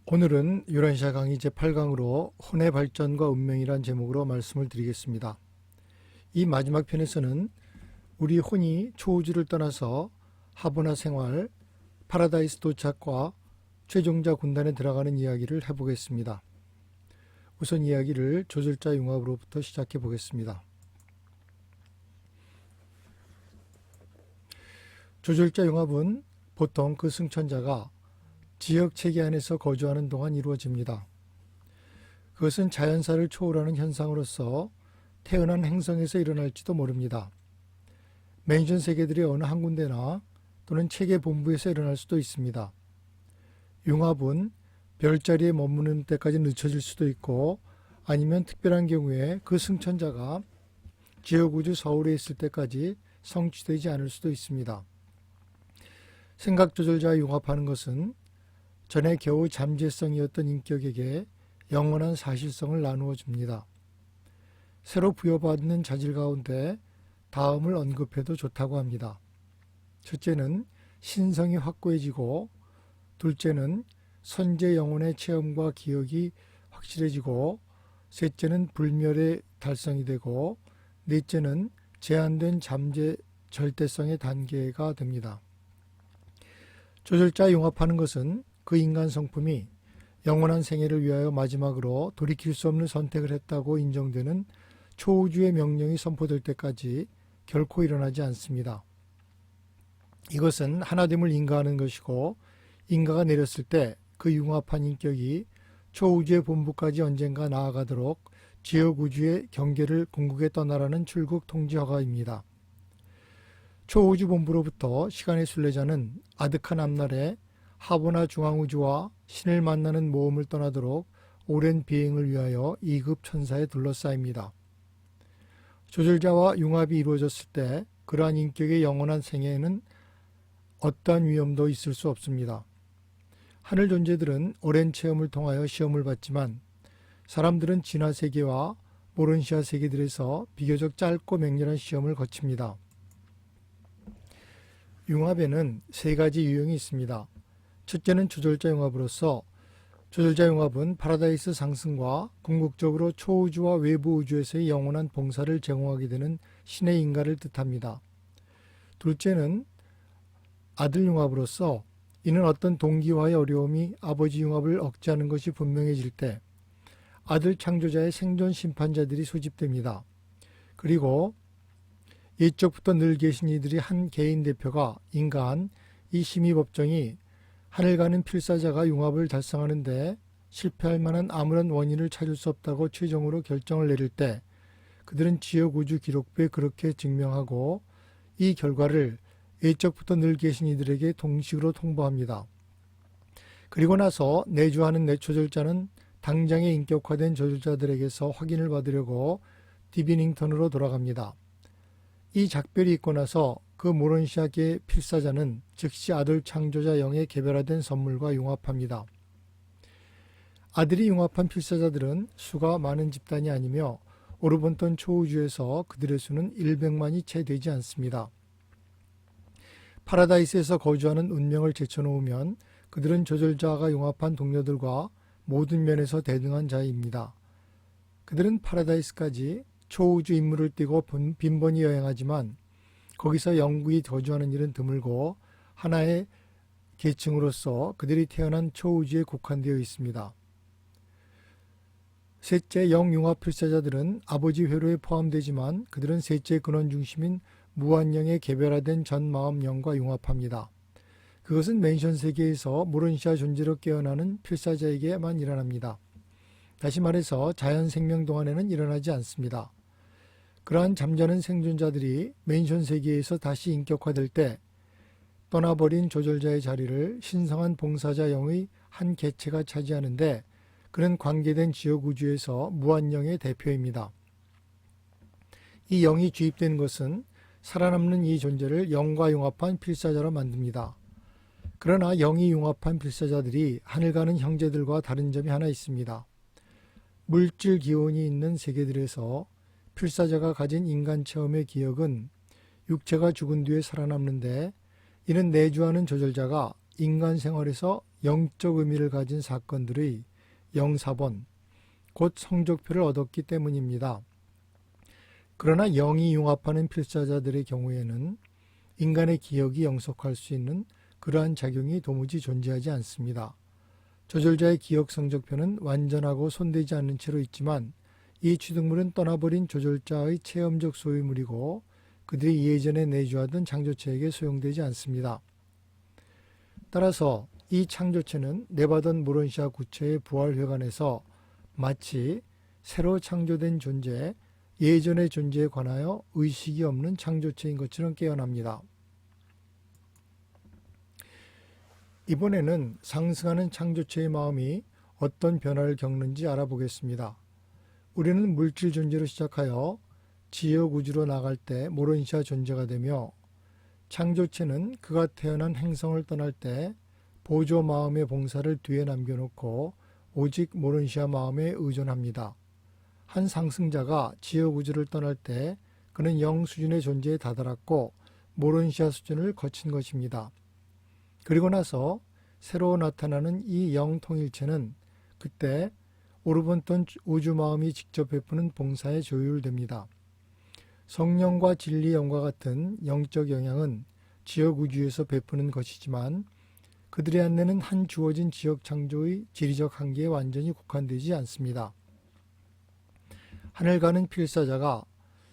오늘은 유란시아 강의 제8강으로 혼의 발전과 운명이란 제목으로 말씀을 드리겠습니다. 이 마지막 편에서는 우리 혼이 초우주를 떠나서 하보나 생활, 파라다이스 도착과 최종자 군단에 들어가는 이야기를 해보겠습니다. 우선 이야기를 조절자 융합으로부터 시작해 보겠습니다. 조절자 융합은 보통 그 승천자가 지역 체계 안에서 거주하는 동안 이루어집니다. 그것은 자연사를 초월하는 현상으로서 태어난 행성에서 일어날지도 모릅니다. 맨션 세계들의 어느 한 군데나 또는 체계 본부에서 일어날 수도 있습니다. 융합은 별자리에 머무는 때까지 늦춰질 수도 있고 아니면 특별한 경우에 그 승천자가 지역우주 서울에 있을 때까지 성취되지 않을 수도 있습니다. 생각조절자와 융합하는 것은 전에 겨우 잠재성이었던 인격에게 영원한 사실성을 나누어 줍니다. 새로 부여받는 자질 가운데 다음을 언급해도 좋다고 합니다. 첫째는 신성이 확고해지고, 둘째는 선제 영혼의 체험과 기억이 확실해지고, 셋째는 불멸의 달성이 되고, 넷째는 제한된 잠재 절대성의 단계가 됩니다. 조절자 융합하는 것은 그 인간 성품이 영원한 생애를 위하여 마지막으로 돌이킬 수 없는 선택을 했다고 인정되는 초우주의 명령이 선포될 때까지 결코 일어나지 않습니다. 이것은 하나됨을 인가하는 것이고, 인가가 내렸을 때 그 융합한 인격이 초우주의 본부까지 언젠가 나아가도록 지역우주의 경계를 궁극에 떠나라는 출국 통지 허가입니다. 초우주 본부로부터 시간의 순례자는 아득한 앞날에 하보나 중앙우주와 신을 만나는 모험을 떠나도록 오랜 비행을 위하여 2급 천사에 둘러싸입니다. 조절자와 융합이 이루어졌을 때 그러한 인격의 영원한 생애에는 어떠한 위험도 있을 수 없습니다. 하늘 존재들은 오랜 체험을 통하여 시험을 받지만 사람들은 진화 세계와 모론시아 세계들에서 비교적 짧고 맹렬한 시험을 거칩니다. 융합에는 세 가지 유형이 있습니다. 첫째는 조절자 융합으로서, 조절자 융합은 파라다이스 상승과 궁극적으로 초우주와 외부 우주에서의 영원한 봉사를 제공하게 되는 신의 인가를 뜻합니다. 둘째는 아들 융합으로서, 이는 어떤 동기와의 어려움이 아버지 융합을 억제하는 것이 분명해질 때 아들 창조자의 생존 심판자들이 소집됩니다. 그리고 옛적부터 늘 계신 이들이 한 개인 대표가 인가한 이 심의법정이 하늘 가는 필사자가 융합을 달성하는데 실패할 만한 아무런 원인을 찾을 수 없다고 최종으로 결정을 내릴 때 그들은 지역 우주 기록부에 그렇게 증명하고 이 결과를 옛적부터 늘 계신 이들에게 동식으로 통보합니다. 그리고 나서 내주하는 내조절자는 당장의 인격화된 조절자들에게서 확인을 받으려고 디비닝턴으로 돌아갑니다. 이 작별이 있고 나서 그 모론시아계의 필사자는 즉시 아들 창조자 영의 개별화된 선물과 융합합니다. 아들이 융합한 필사자들은 수가 많은 집단이 아니며 오르본턴 초우주에서 그들의 수는 100만이 채 되지 않습니다. 파라다이스에서 거주하는 운명을 제쳐놓으면 그들은 조절자가 융합한 동료들과 모든 면에서 대등한 자입니다. 그들은 파라다이스까지 초우주 임무를 띠고 빈번히 여행하지만 거기서 영구히 거주하는 일은 드물고 하나의 계층으로서 그들이 태어난 초우주에 국한되어 있습니다. 셋째 영융합 필사자들은 아버지 회로에 포함되지만 그들은 셋째 근원 중심인 무한영의 개별화된 전 마음 영과 융합합니다. 그것은 맨션 세계에서 모론시아 존재로 깨어나는 필사자에게만 일어납니다. 다시 말해서 자연 생명 동안에는 일어나지 않습니다. 그러한 잠자는 생존자들이 맨션 세계에서 다시 인격화될 때 떠나버린 조절자의 자리를 신성한 봉사자 영의 한 개체가 차지하는데 그는 관계된 지역 우주에서 무한영의 대표입니다. 이 영이 주입된 것은 살아남는 이 존재를 영과 융합한 필사자로 만듭니다. 그러나 영이 융합한 필사자들이 하늘 가는 형제들과 다른 점이 하나 있습니다. 물질 기원이 있는 세계들에서 필사자가 가진 인간 체험의 기억은 육체가 죽은 뒤에 살아남는데 이는 내주하는 조절자가 인간 생활에서 영적 의미를 가진 사건들의 영사본, 곧 성적표를 얻었기 때문입니다. 그러나 영이 융합하는 필사자들의 경우에는 인간의 기억이 영속할 수 있는 그러한 작용이 도무지 존재하지 않습니다. 조절자의 기억 성적표는 완전하고 손대지 않는 채로 있지만 이 취득물은 떠나버린 조절자의 체험적 소유물이고 그들이 예전에 내주하던 창조체에게 소용되지 않습니다. 따라서 이 창조체는 네바던 모론시아 구체의 부활회관에서 마치 새로 창조된 존재, 예전의 존재에 관하여 의식이 없는 창조체인 것처럼 깨어납니다. 이번에는 상승하는 창조체의 마음이 어떤 변화를 겪는지 알아보겠습니다. 우리는 물질 존재로 시작하여 지역 우주로 나갈 때 모론시아 존재가 되며 창조체는 그가 태어난 행성을 떠날 때 보조 마음의 봉사를 뒤에 남겨놓고 오직 모론시아 마음에 의존합니다. 한 상승자가 지역 우주를 떠날 때 그는 영 수준의 존재에 다다랐고 모론시아 수준을 거친 것입니다. 그리고 나서 새로 나타나는 이 영 통일체는 그때 오르본돈 우주 마음이 직접 베푸는 봉사에 조율됩니다. 성령과 진리 영과 같은 영적 영향은 지역 우주에서 베푸는 것이지만 그들의 안내는 한 주어진 지역 창조의 지리적 한계에 완전히 국한되지 않습니다. 하늘 가는 필사자가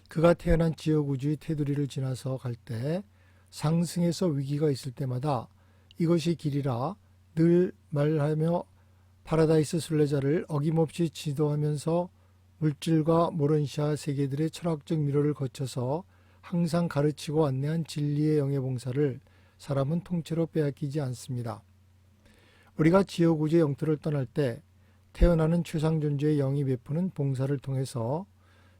그가 태어난 지역 우주의 테두리를 지나서 갈 때 상승에서 위기가 있을 때마다 이것이 길이라 늘 말하며 파라다이스 순례자를 어김없이 지도하면서 물질과 모론시아 세계들의 철학적 미로를 거쳐서 항상 가르치고 안내한 진리의 영의 봉사를 사람은 통째로 빼앗기지 않습니다. 우리가 지역 우주의 영토를 떠날 때 태어나는 최상 존재의 영이 베푸는 봉사를 통해서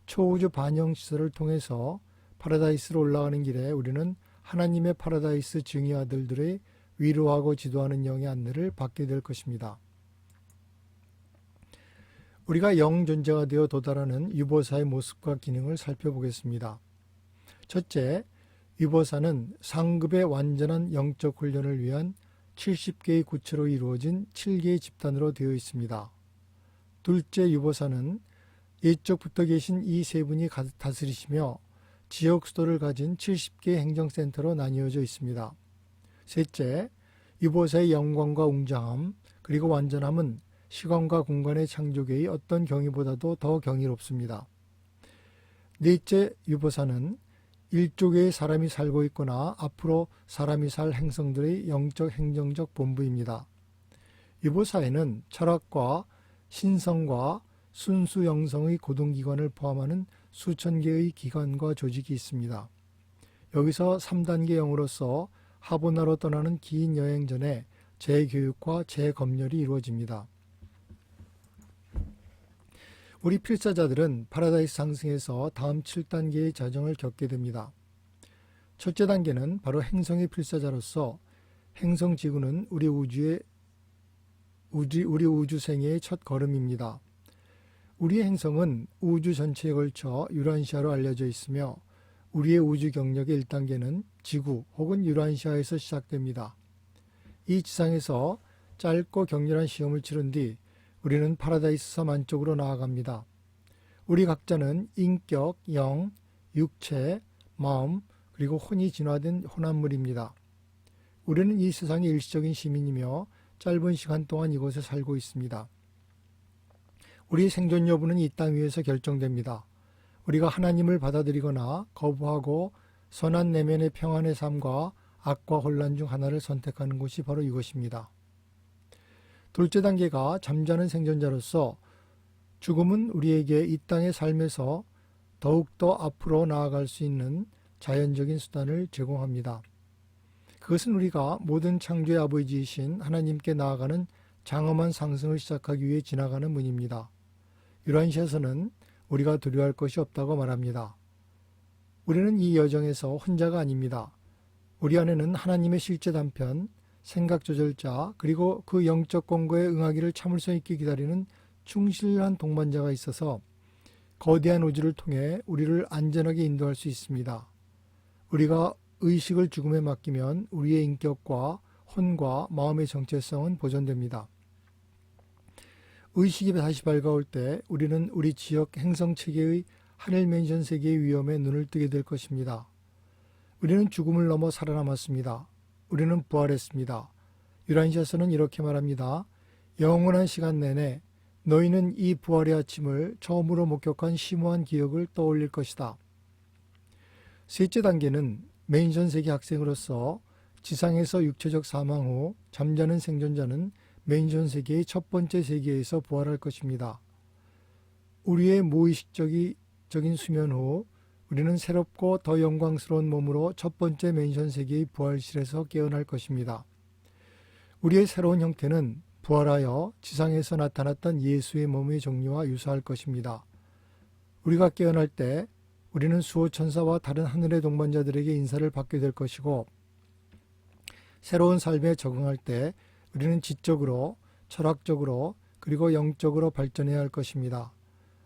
초우주 반영 시설을 통해서 파라다이스로 올라가는 길에 우리는 하나님의 파라다이스 증인 아들들의 위로하고 지도하는 영의 안내를 받게 될 것입니다. 우리가 영 존재가 되어 도달하는 유보사의 모습과 기능을 살펴보겠습니다. 첫째, 유보사는 상급의 완전한 영적 훈련을 위한 70개의 구체로 이루어진 7개의 집단으로 되어 있습니다. 둘째, 유보사는 예적부터 계신 이 세 분이 다스리시며 지역 수도를 가진 70개의 행정센터로 나뉘어져 있습니다. 셋째, 유보사의 영광과 웅장함 그리고 완전함은 시간과 공간의 창조계의 어떤 경위보다도 더 경이롭습니다. 넷째, 유보사는 일조계의 사람이 살고 있거나 앞으로 사람이 살 행성들의 영적 행정적 본부입니다. 유보사에는 철학과 신성과 순수 영성의 고등기관을 포함하는 수천 개의 기관과 조직이 있습니다. 여기서 3단계 영으로서 하보나로 떠나는 긴 여행 전에 재교육과 재검열이 이루어집니다. 우리 필사자들은 파라다이스 상승에서 다음 7단계의 과정을 겪게 됩니다. 첫째 단계는 바로 행성의 필사자로서 행성 지구는 우리 우주생애의 첫 걸음입니다. 우리의 행성은 우주 전체에 걸쳐 유란시아로 알려져 있으며 우리의 우주 경력의 1단계는 지구 혹은 유란시아에서 시작됩니다. 이 지상에서 짧고 격렬한 시험을 치른 뒤 우리는 파라다이스 섬 안쪽으로 나아갑니다. 우리 각자는 인격, 영, 육체, 마음 그리고 혼이 진화된 혼합물입니다. 우리는 이 세상의 일시적인 시민이며 짧은 시간 동안 이곳에 살고 있습니다. 우리의 생존 여부는 이 땅 위에서 결정됩니다. 우리가 하나님을 받아들이거나 거부하고 선한 내면의 평안의 삶과 악과 혼란 중 하나를 선택하는 곳이 바로 이것입니다. 둘째 단계가 잠자는 생존자로서 죽음은 우리에게 이 땅의 삶에서 더욱더 앞으로 나아갈 수 있는 자연적인 수단을 제공합니다. 그것은 우리가 모든 창조의 아버지이신 하나님께 나아가는 장엄한 상승을 시작하기 위해 지나가는 문입니다. 유란시아에서는 우리가 두려워할 것이 없다고 말합니다. 우리는 이 여정에서 혼자가 아닙니다. 우리 안에는 하나님의 실제 단편, 생각 조절자 그리고 그 영적 권고에 응하기를 참을성 있게 기다리는 충실한 동반자가 있어서 거대한 우주를 통해 우리를 안전하게 인도할 수 있습니다. 우리가 의식을 죽음에 맡기면 우리의 인격과 혼과 마음의 정체성은 보존됩니다. 의식이 다시 밝아올 때 우리는 우리 지역 행성체계의 하늘 맨션 세계의 위험에 눈을 뜨게 될 것입니다. 우리는 죽음을 넘어 살아남았습니다. 우리는 부활했습니다. 유란시아서는 이렇게 말합니다. 영원한 시간 내내 너희는 이 부활의 아침을 처음으로 목격한 심오한 기억을 떠올릴 것이다. 셋째 단계는 맨션 세계 학생으로서 지상에서 육체적 사망 후 잠자는 생존자는 맨션 세계의 첫 번째 세계에서 부활할 것입니다. 우리의 무의식적인 수면 후 우리는 새롭고 더 영광스러운 몸으로 첫 번째 맨션 세계의 부활실에서 깨어날 것입니다. 우리의 새로운 형태는 부활하여 지상에서 나타났던 예수의 몸의 종류와 유사할 것입니다. 우리가 깨어날 때 우리는 수호천사와 다른 하늘의 동반자들에게 인사를 받게 될 것이고 새로운 삶에 적응할 때 우리는 지적으로, 철학적으로, 그리고 영적으로 발전해야 할 것입니다.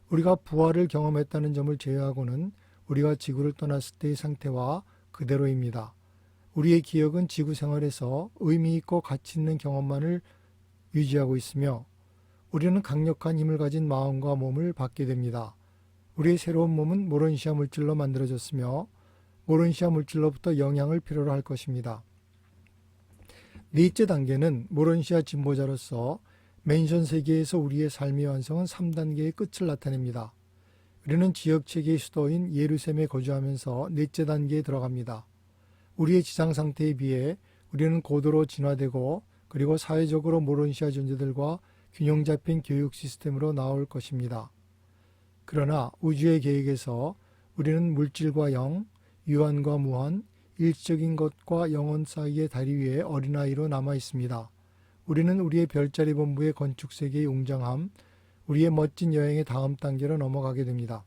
우리가 부활을 경험했다는 점을 제외하고는 우리가 지구를 떠났을 때의 상태와 그대로입니다. 우리의 기억은 지구 생활에서 의미 있고 가치 있는 경험만을 유지하고 있으며 우리는 강력한 힘을 가진 마음과 몸을 받게 됩니다. 우리의 새로운 몸은 모론시아 물질로 만들어졌으며 모론시아 물질로부터 영향을 필요로 할 것입니다. 넷째 단계는 모론시아 진보자로서 맨션 세계에서 우리의 삶의 완성은 3단계의 끝을 나타냅니다. 우리는 지역체계의 수도인 예루살렘에 거주하면서 넷째 단계에 들어갑니다. 우리의 지상 상태에 비해 우리는 고도로 진화되고 그리고 사회적으로 모론시아 존재들과 균형 잡힌 교육 시스템으로 나올 것입니다. 그러나 우주의 계획에서 우리는 물질과 영, 유한과 무한, 일시적인 것과 영원 사이의 다리 위에 어린아이로 남아 있습니다. 우리는 우리의 별자리 본부의 건축 세계의 웅장함, 우리의 멋진 여행의 다음 단계로 넘어가게 됩니다.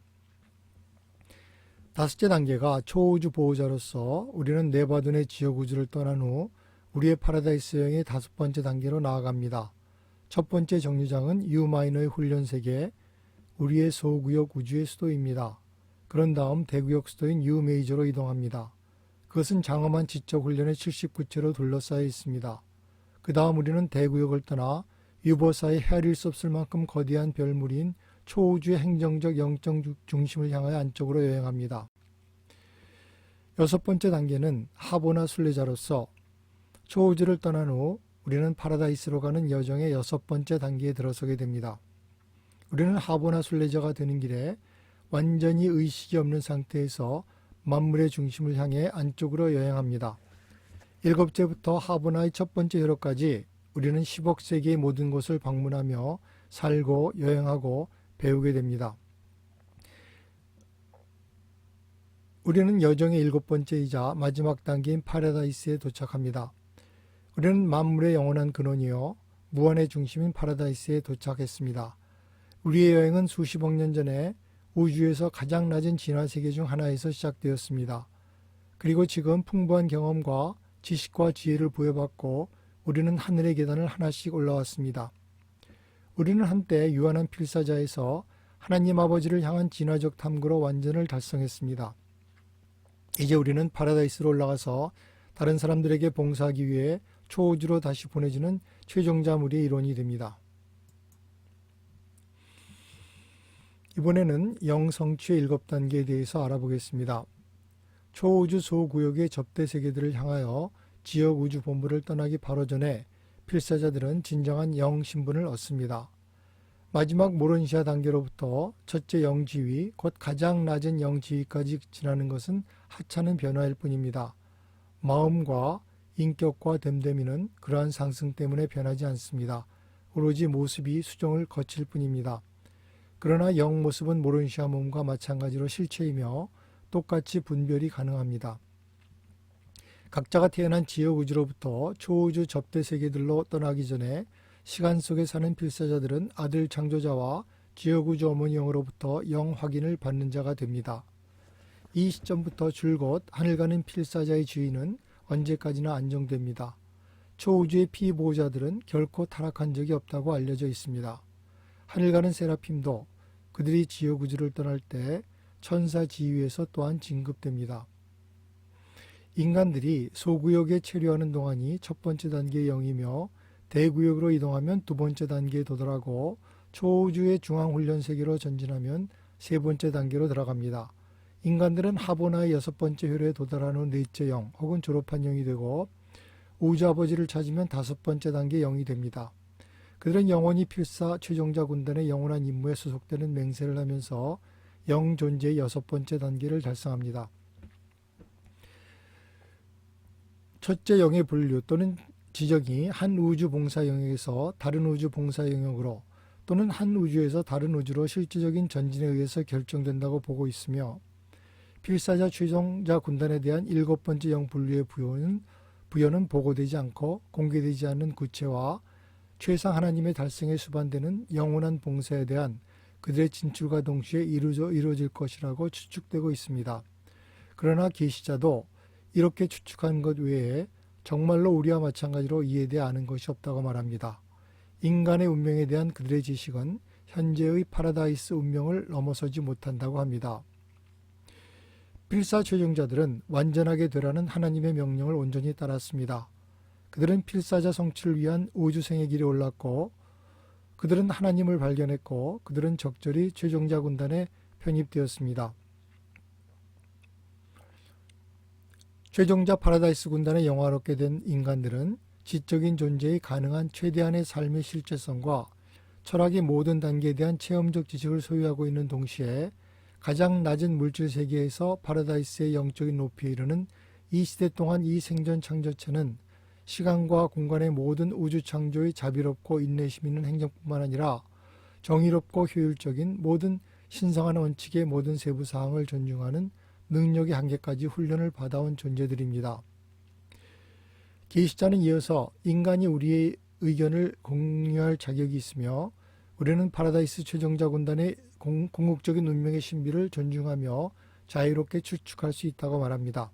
다섯째 단계가 초우주 보호자로서 우리는 네바둔의 지역 우주를 떠난 후 우리의 파라다이스 여행의 다섯 번째 단계로 나아갑니다. 첫 번째 정류장은 유마이너의 훈련 세계, 우리의 소구역 우주의 수도입니다. 그런 다음 대구역 수도인 유메이저로 이동합니다. 그것은 장엄한 지적 훈련의 79채로 둘러싸여 있습니다. 그 다음 우리는 대구역을 떠나 유보사의 헤아릴 수 없을 만큼 거대한 별물인 초우주의 행정적 영적 중심을 향하여 안쪽으로 여행합니다. 여섯 번째 단계는 하보나 순례자로서 초우주를 떠난 후 우리는 파라다이스로 가는 여정의 여섯 번째 단계에 들어서게 됩니다. 우리는 하보나 순례자가 되는 길에 완전히 의식이 없는 상태에서 만물의 중심을 향해 안쪽으로 여행합니다. 일곱째부터 하보나의 첫 번째 회로까지 우리는 10억 세계의 모든 곳을 방문하며 살고 여행하고 배우게 됩니다. 우리는 여정의 일곱 번째이자 마지막 단계인 파라다이스에 도착합니다. 우리는 만물의 영원한 근원이요 무한의 중심인 파라다이스에 도착했습니다. 우리의 여행은 수십억 년 전에 우주에서 가장 낮은 진화 세계 중 하나에서 시작되었습니다. 그리고 지금 풍부한 경험과 지식과 지혜를 부여받고 우리는 하늘의 계단을 하나씩 올라왔습니다. 우리는 한때 유한한 필사자에서 하나님 아버지를 향한 진화적 탐구로 완전을 달성했습니다. 이제 우리는 파라다이스로 올라가서 다른 사람들에게 봉사하기 위해 초우주로 다시 보내지는 최종자물의 일원이 됩니다. 이번에는 영성취의 7단계에 대해서 알아보겠습니다. 초우주 소구역의 접대 세계들을 향하여 지역 우주 본부를 떠나기 바로 전에 필사자들은 진정한 영 신분을 얻습니다. 마지막 모론시아 단계로부터 첫째 영지위, 곧 가장 낮은 영지위까지 지나는 것은 하찮은 변화일 뿐입니다. 마음과 인격과 됨됨이는 그러한 상승 때문에 변하지 않습니다. 오로지 모습이 수정을 거칠 뿐입니다. 그러나 영 모습은 모론시아 몸과 마찬가지로 실체이며 똑같이 분별이 가능합니다. 각자가 태어난 지역 우주로부터 초우주 접대 세계들로 떠나기 전에 시간 속에 사는 필사자들은 아들 창조자와 지역 우주 어머니 영으로부터 영 확인을 받는 자가 됩니다. 이 시점부터 줄곧 하늘 가는 필사자의 지위는 언제까지나 안정됩니다. 초우주의 피보호자들은 결코 타락한 적이 없다고 알려져 있습니다. 하늘 가는 세라핌도 그들이 지역 우주를 떠날 때 천사 지위에서 또한 진급됩니다. 인간들이 소구역에 체류하는 동안이 첫 번째 단계의 영이며 대구역으로 이동하면 두 번째 단계에 도달하고 초우주의 중앙훈련 세계로 전진하면 세 번째 단계로 들어갑니다. 인간들은 하보나의 여섯 번째 회로에 도달한 후 넷째 영 혹은 졸업한 영이 되고 우주 아버지를 찾으면 다섯 번째 단계 영이 됩니다. 그들은 영원히 필사 최종자 군단의 영원한 임무에 소속되는 맹세를 하면서 영 존재의 여섯 번째 단계를 달성합니다. 첫째 영의 분류 또는 지정이 한 우주 봉사 영역에서 다른 우주 봉사 영역으로 또는 한 우주에서 다른 우주로 실질적인 전진에 의해서 결정된다고 보고 있으며 필사자 최종자 군단에 대한 일곱 번째 영 분류의 부여는 보고되지 않고 공개되지 않는 구체와 최상 하나님의 달성에 수반되는 영원한 봉사에 대한 그들의 진출과 동시에 이루어질 것이라고 추측되고 있습니다. 그러나 계시자도 이렇게 추측한 것 외에 정말로 우리와 마찬가지로 이해되지 않은 것이 없다고 말합니다. 인간의 운명에 대한 그들의 지식은 현재의 파라다이스 운명을 넘어서지 못한다고 합니다. 필사 최종자들은 완전하게 되라는 하나님의 명령을 온전히 따랐습니다. 그들은 필사자 성취를 위한 우주생의 길에 올랐고 그들은 하나님을 발견했고 그들은 적절히 최종자 군단에 편입되었습니다. 최종자 파라다이스 군단에 영화롭게 된 인간들은 지적인 존재의 가능한 최대한의 삶의 실제성과 철학의 모든 단계에 대한 체험적 지식을 소유하고 있는 동시에 가장 낮은 물질 세계에서 파라다이스의 영적인 높이에 이르는 이 시대 동안 이 생전 창조체는 시간과 공간의 모든 우주 창조의 자비롭고 인내심 있는 행정뿐만 아니라 정의롭고 효율적인 모든 신성한 원칙의 모든 세부 사항을 존중하는 능력의 한계까지 훈련을 받아온 존재들입니다. 계시자는 이어서 인간이 우리의 의견을 공유할 자격이 있으며 우리는 파라다이스 최종자 군단의 궁극적인 운명의 신비를 존중하며 자유롭게 추측할 수 있다고 말합니다.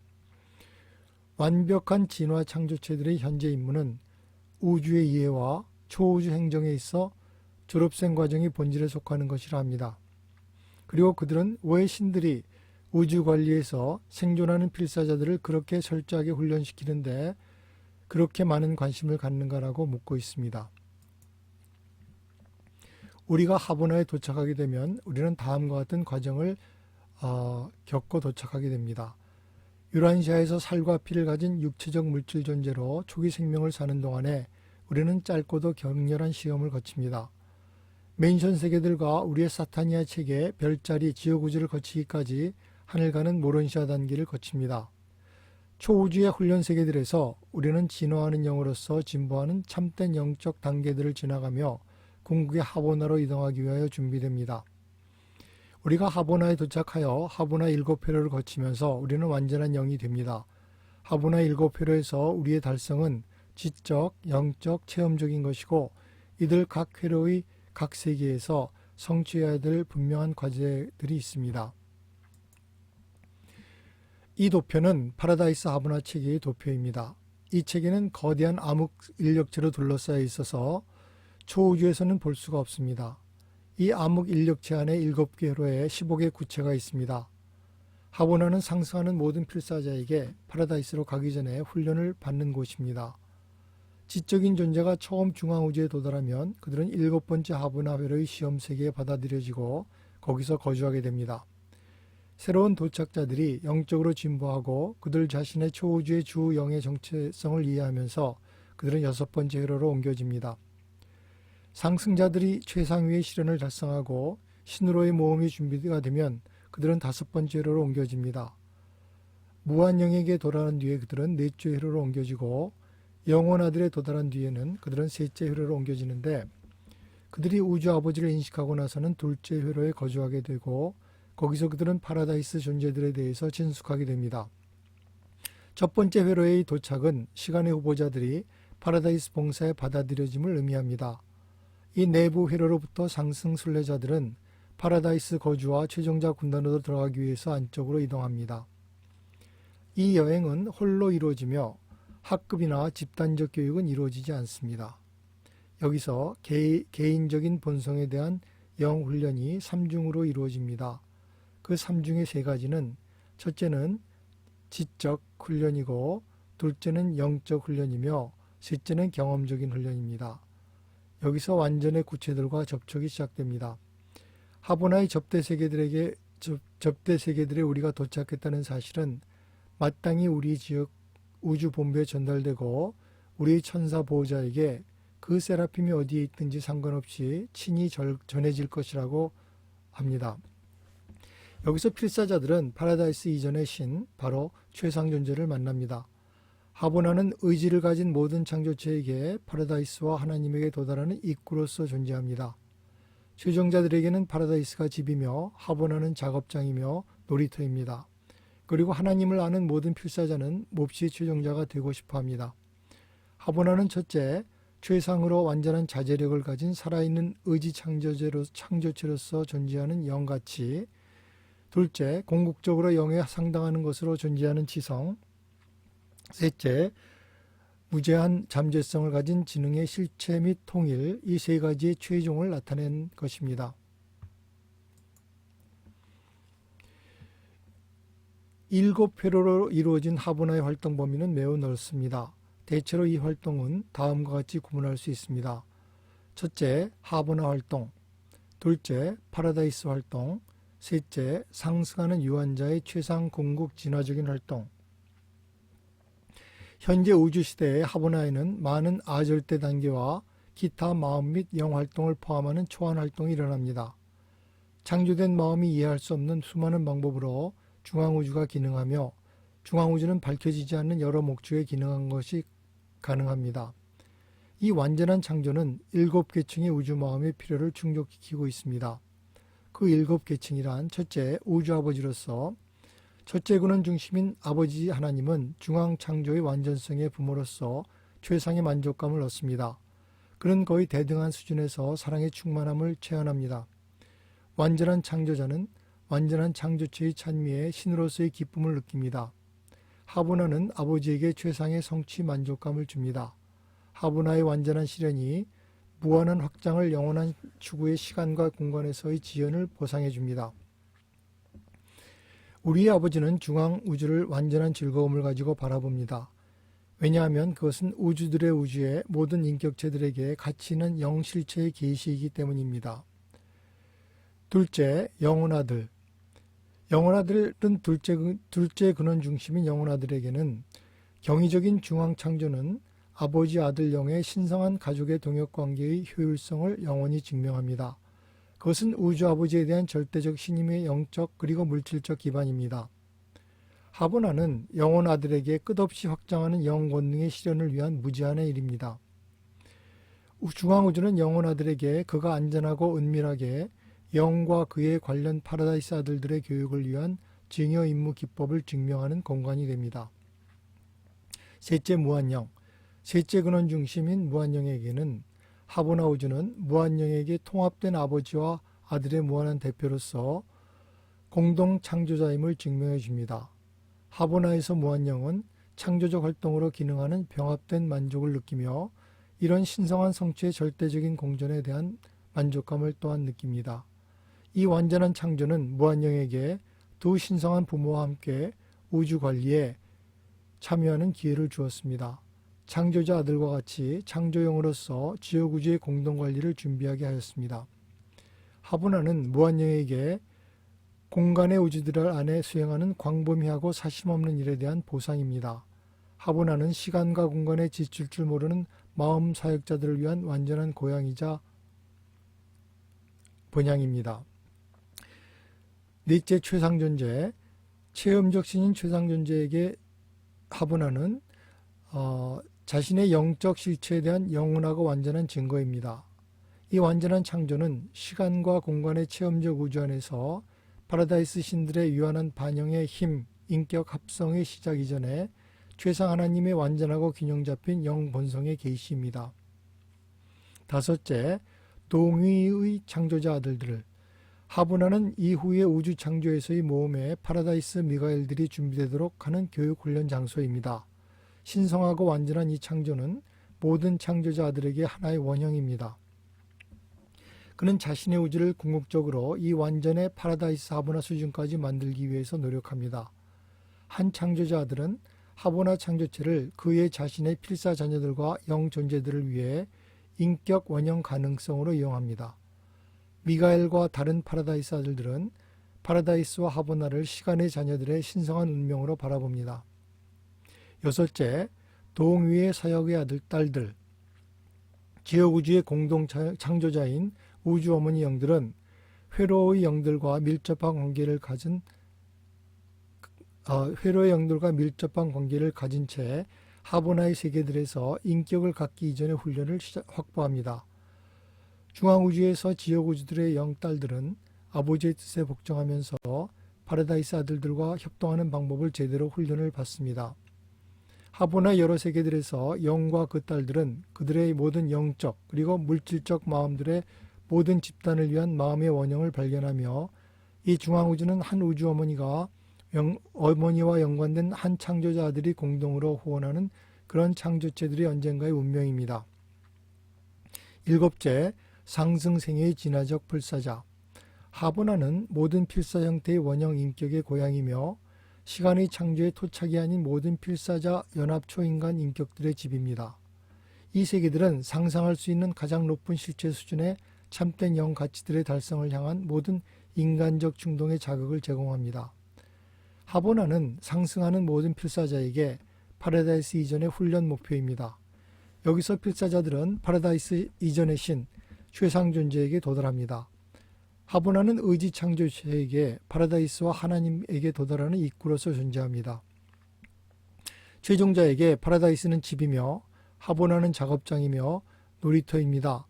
완벽한 진화 창조체들의 현재 임무는 우주의 이해와 초우주 행정에 있어 졸업생 과정이 본질에 속하는 것이라 합니다. 그리고 그들은 왜 신들이 우주 관리에서 생존하는 필사자들을 그렇게 철저하게 훈련시키는데 그렇게 많은 관심을 갖는가라고 묻고 있습니다. 우리가 하보나에 도착하게 되면 우리는 다음과 같은 과정을 겪고 도착하게 됩니다. 유란시아에서 살과 피를 가진 육체적 물질 존재로 초기 생명을 사는 동안에 우리는 짧고도 격렬한 시험을 거칩니다. 맨션 세계들과 우리의 사타니아 체계, 별자리, 지옥우주를 거치기까지 하늘가는 모론시아 단계를 거칩니다. 초우주의 훈련 세계들에서 우리는 진화하는 영으로서 진보하는 참된 영적 단계들을 지나가며 궁극의 하보나로 이동하기 위하여 준비됩니다. 우리가 하보나에 도착하여 하보나 7회로를 거치면서 우리는 완전한 영이 됩니다. 하보나 7회로에서 우리의 달성은 지적, 영적, 체험적인 것이고 이들 각 회로의 각 세계에서 성취해야 될 분명한 과제들이 있습니다. 이 도표는 파라다이스 하보나 체계의 도표입니다. 이 체계는 거대한 암흑 인력체로 둘러싸여 있어서 초우주에서는 볼 수가 없습니다. 이 암흑 인력체 안에 7개 회로에 15개 구체가 있습니다. 하보나는 상승하는 모든 필사자에게 파라다이스로 가기 전에 훈련을 받는 곳입니다. 지적인 존재가 처음 중앙우주에 도달하면 그들은 7번째 하보나 회로의 시험 세계에 받아들여지고 거기서 거주하게 됩니다. 새로운 도착자들이 영적으로 진보하고 그들 자신의 초우주의 주 영의 정체성을 이해하면서 그들은 6번째 회로로 옮겨집니다. 상승자들이 최상위의 시련을 달성하고 신으로의 모험이 준비가 되면 그들은 5번째 회로로 옮겨집니다. 무한영에게 도달한 뒤에 그들은 4째 회로로 옮겨지고 영혼아들에 도달한 뒤에는 그들은 3째 회로로 옮겨지는데 그들이 우주 아버지를 인식하고 나서는 2째 회로에 거주하게 되고 거기서 그들은 파라다이스 존재들에 대해서 진숙하게 됩니다. 첫 번째 회로의 도착은 시간의 후보자들이 파라다이스 봉사에 받아들여짐을 의미합니다. 이 내부 회로로부터 상승 순례자들은 파라다이스 거주와 최종자 군단으로 들어가기 위해서 안쪽으로 이동합니다. 이 여행은 홀로 이루어지며 학급이나 집단적 교육은 이루어지지 않습니다. 여기서 개인적인 본성에 대한 영훈련이 3중으로 이루어집니다. 그 3중의 3가지는 첫째는 지적 훈련이고 둘째는 영적 훈련이며 셋째는 경험적인 훈련입니다. 여기서 완전의 구체들과 접촉이 시작됩니다. 하보나의 접대 세계들에 우리가 도착했다는 사실은 마땅히 우리 지역 우주 본부에 전달되고 우리 천사 보호자에게 그 세라핌이 어디에 있든지 상관없이 친히 전해질 것이라고 합니다. 여기서 필사자들은 파라다이스 이전의 신, 바로 최상 존재를 만납니다. 하보나는 의지를 가진 모든 창조체에게 파라다이스와 하나님에게 도달하는 입구로서 존재합니다. 최종자들에게는 파라다이스가 집이며 하보나는 작업장이며 놀이터입니다. 그리고 하나님을 아는 모든 필사자는 몹시 최종자가 되고 싶어합니다. 하보나는 첫째, 최상으로 완전한 자제력을 가진 살아있는 의지 창조체로서 존재하는 영가치, 둘째, 궁극적으로 영에 상당하는 것으로 존재하는 지성, 셋째, 무제한 잠재성을 가진 지능의 실체 및 통일, 이 세 가지의 최종을 나타낸 것입니다. 일곱 회로로 이루어진 하보나의 활동 범위는 매우 넓습니다. 대체로 이 활동은 다음과 같이 구분할 수 있습니다. 첫째, 하보나 활동, 둘째, 파라다이스 활동, 셋째, 상승하는 유한자의 최상 궁극 진화적인 활동. 현재 우주시대의 하보나에는 많은 아절대 단계와 기타 마음 및 영 활동을 포함하는 초안 활동이 일어납니다. 창조된 마음이 이해할 수 없는 수많은 방법으로 중앙우주가 기능하며 중앙우주는 밝혀지지 않는 여러 목적에 기능한 것이 가능합니다. 이 완전한 창조는 7계층의 우주마음의 필요를 충족시키고 있습니다. 그 7계층이란 첫째, 우주아버지로서 첫째 근원 중심인 아버지 하나님은 중앙창조의 완전성의 부모로서 최상의 만족감을 얻습니다. 그는 거의 대등한 수준에서 사랑의 충만함을 체현합니다. 완전한 창조자는 완전한 창조체의 찬미에 신으로서의 기쁨을 느낍니다. 하보나는 아버지에게 최상의 성취 만족감을 줍니다. 하보나의 완전한 실현이 무한한 확장을 영원한 추구의 시간과 공간에서의 지연을 보상해 줍니다. 우리의 아버지는 중앙 우주를 완전한 즐거움을 가지고 바라봅니다. 왜냐하면 그것은 우주들의 우주의 모든 인격체들에게 가치 있는 영실체의 계시이기 때문입니다. 둘째, 영혼아들. 영혼아들은 둘째 근원 중심인 영혼아들에게는 경이적인 중앙창조는 아버지 아들 영의 신성한 가족의 동역관계의 효율성을 영원히 증명합니다. 그것은 우주 아버지에 대한 절대적 신임의 영적 그리고 물질적 기반입니다. 하보나는 영혼 아들에게 끝없이 확장하는 영 권능의 실현을 위한 무제한의 일입니다. 중앙우주는 영혼 아들에게 그가 안전하고 은밀하게 영과 그에 관련 파라다이스 아들들의 교육을 위한 증여 임무 기법을 증명하는 공간이 됩니다. 셋째, 무한영. 셋째 근원 중심인 무한영에게는 하보나 우주는 무한영에게 통합된 아버지와 아들의 무한한 대표로서 공동 창조자임을 증명해 줍니다. 하보나에서 무한영은 창조적 활동으로 기능하는 병합된 만족을 느끼며 이런 신성한 성취의 절대적인 공존에 대한 만족감을 또한 느낍니다. 이 완전한 창조는 무한영에게 두 신성한 부모와 함께 우주 관리에 참여하는 기회를 주었습니다. 창조자 아들과 같이 창조영으로서 지옥우주의 공동관리를 준비하게 하였습니다. 하보나는 무한영에게 공간의 우주들 안에 수행하는 광범위하고 사심없는 일에 대한 보상입니다. 하보나는 시간과 공간에 지칠 줄 모르는 마음 사역자들을 위한 완전한 고향이자 본향입니다. 넷째, 최상존재. 체험적 신인 최상존재에게 하보나는 자신의 영적 실체에 대한 영원하고 완전한 증거입니다. 이 완전한 창조는 시간과 공간의 체험적 우주 안에서 파라다이스 신들의 유한한 반영의 힘, 인격 합성의 시작 이전에 최상 하나님의 완전하고 균형 잡힌 영 본성의 계시입니다. 다섯째, 동위의 창조자 아들들. 하보나는 이후의 우주 창조에서의 모험에 파라다이스 미가엘들이 준비되도록 하는 교육 훈련 장소입니다. 신성하고 완전한 이 창조는 모든 창조자 아들에게 하나의 원형입니다. 그는 자신의 우주를 궁극적으로 이 완전의 파라다이스 하보나 수준까지 만들기 위해서 노력합니다. 한 창조자 아들은 하보나 창조체를 그의 자신의 필사 자녀들과 영 존재들을 위해 인격 원형 가능성으로 이용합니다. 미가엘과 다른 파라다이스 아들들은 파라다이스와 하보나를 시간의 자녀들의 신성한 운명으로 바라봅니다. 여섯째, 동위의 사역의 딸들. 지역우주의 공동 창조자인 우주 어머니 영들은 회로의 영들과 밀접한 관계를 가진 채 하보나의 세계들에서 인격을 갖기 이전의 훈련을 확보합니다. 중앙우주에서 지역우주들의 영딸들은 아버지의 뜻에 복종하면서 파라다이스 아들들과 협동하는 방법을 제대로 훈련을 받습니다. 하보나 여러 세계들에서 영과 그 딸들은 그들의 모든 영적 그리고 물질적 마음들의 모든 집단을 위한 마음의 원형을 발견하며 이 중앙우주는 한 우주 어머니와 연관된 한 창조자 아들이 공동으로 호원하는 그런 창조체들의 언젠가의 운명입니다. 일곱째, 상승생의 진화적 불사자. 하보나는 모든 필사 형태의 원형 인격의 고향이며 시간의 창조의 토착이 아닌 모든 필사자 연합 초인간 인격들의 집입니다. 이 세계들은 상상할 수 있는 가장 높은 실체 수준의 참된 영 가치들의 달성을 향한 모든 인간적 충동의 자극을 제공합니다. 하보나는 상승하는 모든 필사자에게 파라다이스 이전의 훈련 목표입니다. 여기서 필사자들은 파라다이스 이전의 신, 최상 존재에게 도달합니다. 하보나는 의지 창조체에게 파라다이스와 하나님에게 도달하는 입구로서 존재합니다. 최종자에게 파라다이스는 집이며 하보나는 작업장이며 놀이터입니다.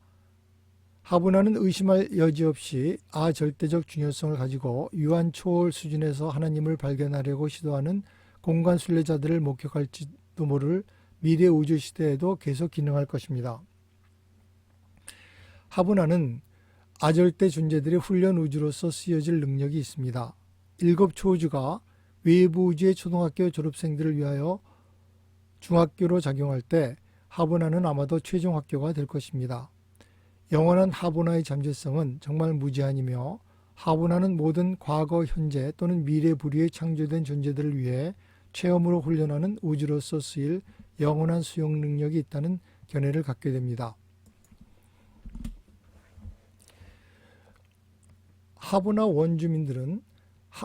하보나는 의심할 여지 없이 아절대적 중요성을 가지고 유한 초월 수준에서 하나님을 발견하려고 시도하는 공간 순례자들을 목격할지도 모를 미래 우주 시대에도 계속 기능할 것입니다. 하보나는 아절대 존재들의 훈련 우주로서 쓰여질 능력이 있습니다. 7 초우주가 외부 우주의 초등학교 졸업생들을 위하여 중학교로 작용할 때 하보나는 아마도 최종 학교가 될 것입니다. 영원한 하보나의 잠재성은 정말 무제한이며 하보나는 모든 과거, 현재 또는 미래 부류에 창조된 존재들을 위해 체험으로 훈련하는 우주로서 쓰일 영원한 수용 능력이 있다는 견해를 갖게 됩니다. 하보나 원주민들은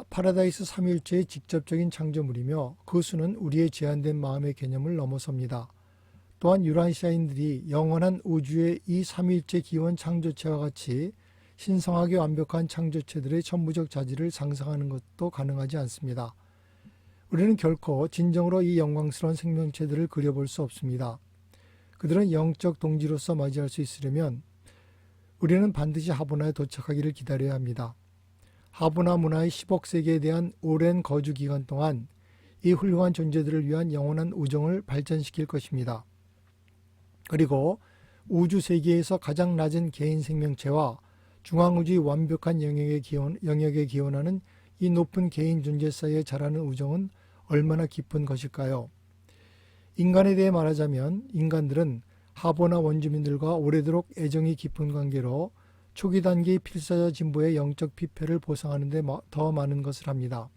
파라다이스 삼위일체의 직접적인 창조물이며 그 수는 우리의 제한된 마음의 개념을 넘어섭니다. 또한 유란시아인들이 영원한 우주의 이 삼위일체 기원 창조체와 같이 신성하게 완벽한 창조체들의 천부적 자질을 상상하는 것도 가능하지 않습니다. 우리는 결코 진정으로 이 영광스러운 생명체들을 그려볼 수 없습니다. 그들은 영적 동지로서 맞이할 수 있으려면 우리는 반드시 하보나에 도착하기를 기다려야 합니다. 하보나 문화의 10억 세계에 대한 오랜 거주 기간 동안 이 훌륭한 존재들을 위한 영원한 우정을 발전시킬 것입니다. 그리고 우주 세계에서 가장 낮은 개인 생명체와 중앙우주의 완벽한 영역에 기원하는 이 높은 개인 존재 사이에 자라는 우정은 얼마나 깊은 것일까요? 인간에 대해 말하자면 인간들은 하보나 원주민들과 오래도록 애정이 깊은 관계로 초기 단계의 필사자 진보의 영적 피폐를 보상하는 데 더 많은 것을 합니다.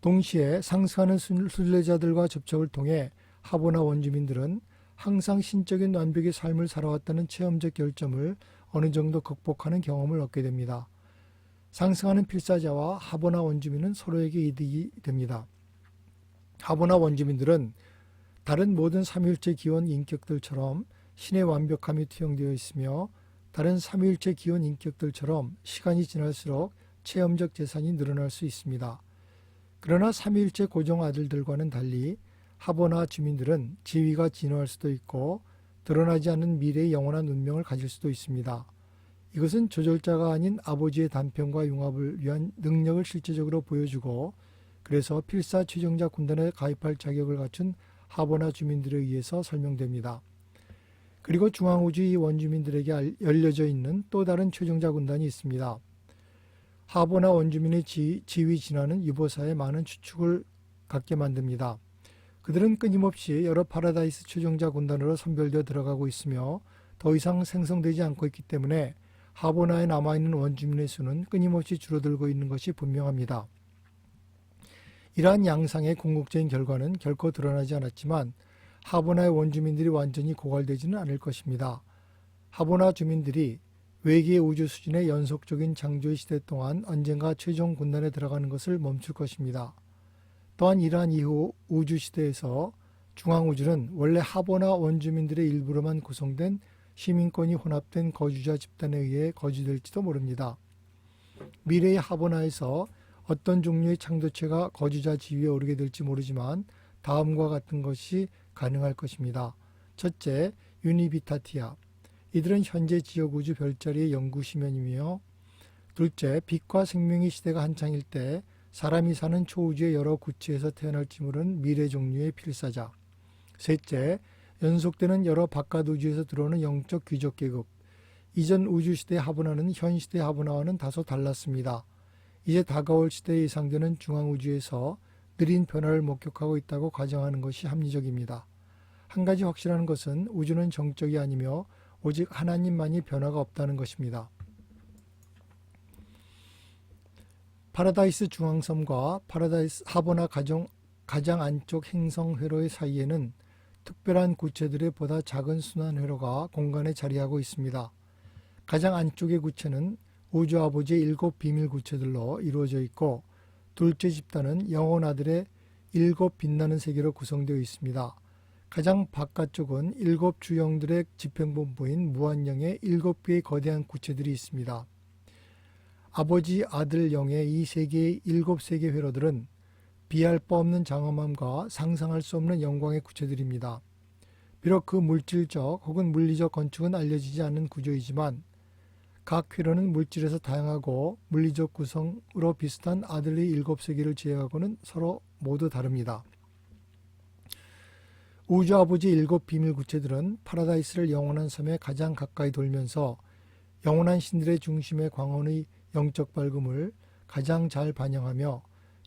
동시에 상승하는 순례자들과 접촉을 통해 하보나 원주민들은 항상 신적인 완벽의 삶을 살아왔다는 체험적 결점을 어느 정도 극복하는 경험을 얻게 됩니다. 상승하는 필사자와 하보나 원주민은 서로에게 이득이 됩니다. 하보나 원주민들은 다른 모든 삼위일체 기원 인격들처럼 신의 완벽함이 투영되어 있으며 다른 삼위일체 기원 인격들처럼 시간이 지날수록 체험적 재산이 늘어날 수 있습니다. 그러나 삼위일체 고정 아들들과는 달리 하보나 주민들은 지위가 진화할 수도 있고 드러나지 않는 미래의 영원한 운명을 가질 수도 있습니다. 이것은 조절자가 아닌 아버지의 단편과 융합을 위한 능력을 실제적으로 보여주고 그래서 필사 최종자 군단에 가입할 자격을 갖춘 하보나 주민들에 의해서 설명됩니다. 그리고 중앙우주의 원주민들에게 열려져 있는 또 다른 최종자 군단이 있습니다. 하보나 원주민의 지위 진화는 유보사에 많은 추측을 갖게 만듭니다. 그들은 끊임없이 여러 파라다이스 최종자 군단으로 선별되어 들어가고 있으며 더 이상 생성되지 않고 있기 때문에 하보나에 남아있는 원주민의 수는 끊임없이 줄어들고 있는 것이 분명합니다. 이러한 양상의 궁극적인 결과는 결코 드러나지 않았지만 하보나의 원주민들이 완전히 고갈되지는 않을 것입니다. 하보나 주민들이 외계 우주 수준의 연속적인 창조의 시대 동안 언젠가 최종 군단에 들어가는 것을 멈출 것입니다. 또한 이러한 이후 우주 시대에서 중앙우주는 원래 하보나 원주민들의 일부로만 구성된 시민권이 혼합된 거주자 집단에 의해 거주될지도 모릅니다. 미래의 하보나에서 어떤 종류의 창조체가 거주자 지위에 오르게 될지 모르지만 다음과 같은 것이 가능할 것입니다. 첫째, 유니비타티아. 이들은 현재 지역우주 별자리의 연구 시면이며, 둘째, 빛과 생명의 시대가 한창일 때 사람이 사는 초우주의 여러 구체에서 태어날지 모르는 미래 종류의 필사자. 셋째, 연속되는 여러 바깥 우주에서 들어오는 영적 귀족 계급. 이전 우주 시대의 하보나는 현 시대의 하보나와는 다소 달랐습니다. 이제 다가올 시대에 예상되는 중앙우주에서 느린 변화를 목격하고 있다고 가정하는 것이 합리적입니다. 한 가지 확실한 것은 우주는 정적이 아니며 오직 하나님만이 변화가 없다는 것입니다. 파라다이스 중앙섬과 파라다이스 하보나 가장 안쪽 행성 회로의 사이에는 특별한 구체들의 보다 작은 순환 회로가 공간에 자리하고 있습니다. 가장 안쪽의 구체는 우주 아버지의 7 비밀 구체들로 이루어져 있고, 둘째 집단은 영혼 아들의 7 빛나는 세계로 구성되어 있습니다. 가장 바깥쪽은 7 주영들의 집행본부인 무한영의 7개의 거대한 구체들이 있습니다. 아버지, 아들, 영의 이 세계의 7 세계 회로들은 비할 바 없는 장엄함과 상상할 수 없는 영광의 구체들입니다. 비록 그 물질적 혹은 물리적 건축은 알려지지 않는 구조이지만 각 회로는 물질에서 다양하고 물리적 구성으로 비슷한 아들의 7 세계를 제외하고는 서로 모두 다릅니다. 우주 아버지의 7 비밀 구체들은 파라다이스를 영원한 섬에 가장 가까이 돌면서 영원한 신들의 중심의 광원의 영적 밝음을 가장 잘 반영하며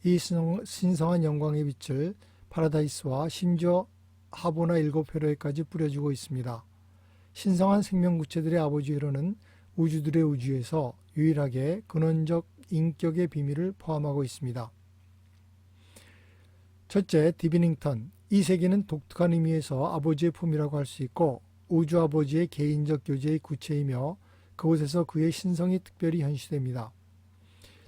이 신성한 영광의 빛을 파라다이스와 심지어 하보나 7 회로에까지 뿌려주고 있습니다. 신성한 생명 구체들의 아버지 회로는 우주들의 우주에서 유일하게 근원적 인격의 비밀을 포함하고 있습니다. 첫째, 디비닝턴. 이 세계는 독특한 의미에서 아버지의 품이라고 할 수 있고 우주 아버지의 개인적 교제의 구체이며 그곳에서 그의 신성이 특별히 현시됩니다.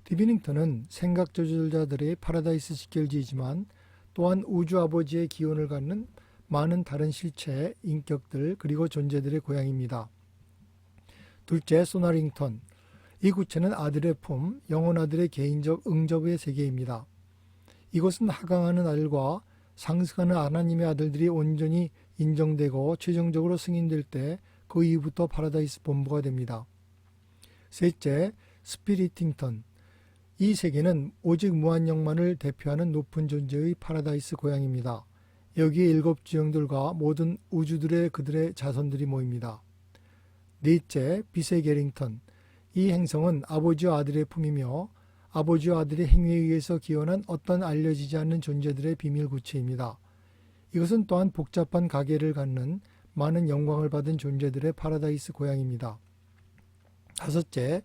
디비닝턴은 생각 조절자들의 파라다이스 직결지이지만 또한 우주 아버지의 기원을 갖는 많은 다른 실체, 인격들 그리고 존재들의 고향입니다. 둘째, 소나링턴. 이 구체는 아들의 품, 영혼 아들의 개인적 응접의 세계입니다. 이곳은 하강하는 아들과 상승하는 하나님의 아들들이 온전히 인정되고 최종적으로 승인될 때 그 이후부터 파라다이스 본부가 됩니다. 셋째, 스피리팅턴. 이 세계는 오직 무한영만을 대표하는 높은 존재의 파라다이스 고향입니다. 여기에 7 주영들과 모든 우주들의 그들의 자손들이 모입니다. 넷째, 빛의 게링턴. 이 행성은 아버지와 아들의 품이며 아버지와 아들의 행위에 의해서 기원한 어떤 알려지지 않는 존재들의 비밀 구체입니다. 이것은 또한 복잡한 가계를 갖는 많은 영광을 받은 존재들의 파라다이스 고향입니다. 다섯째,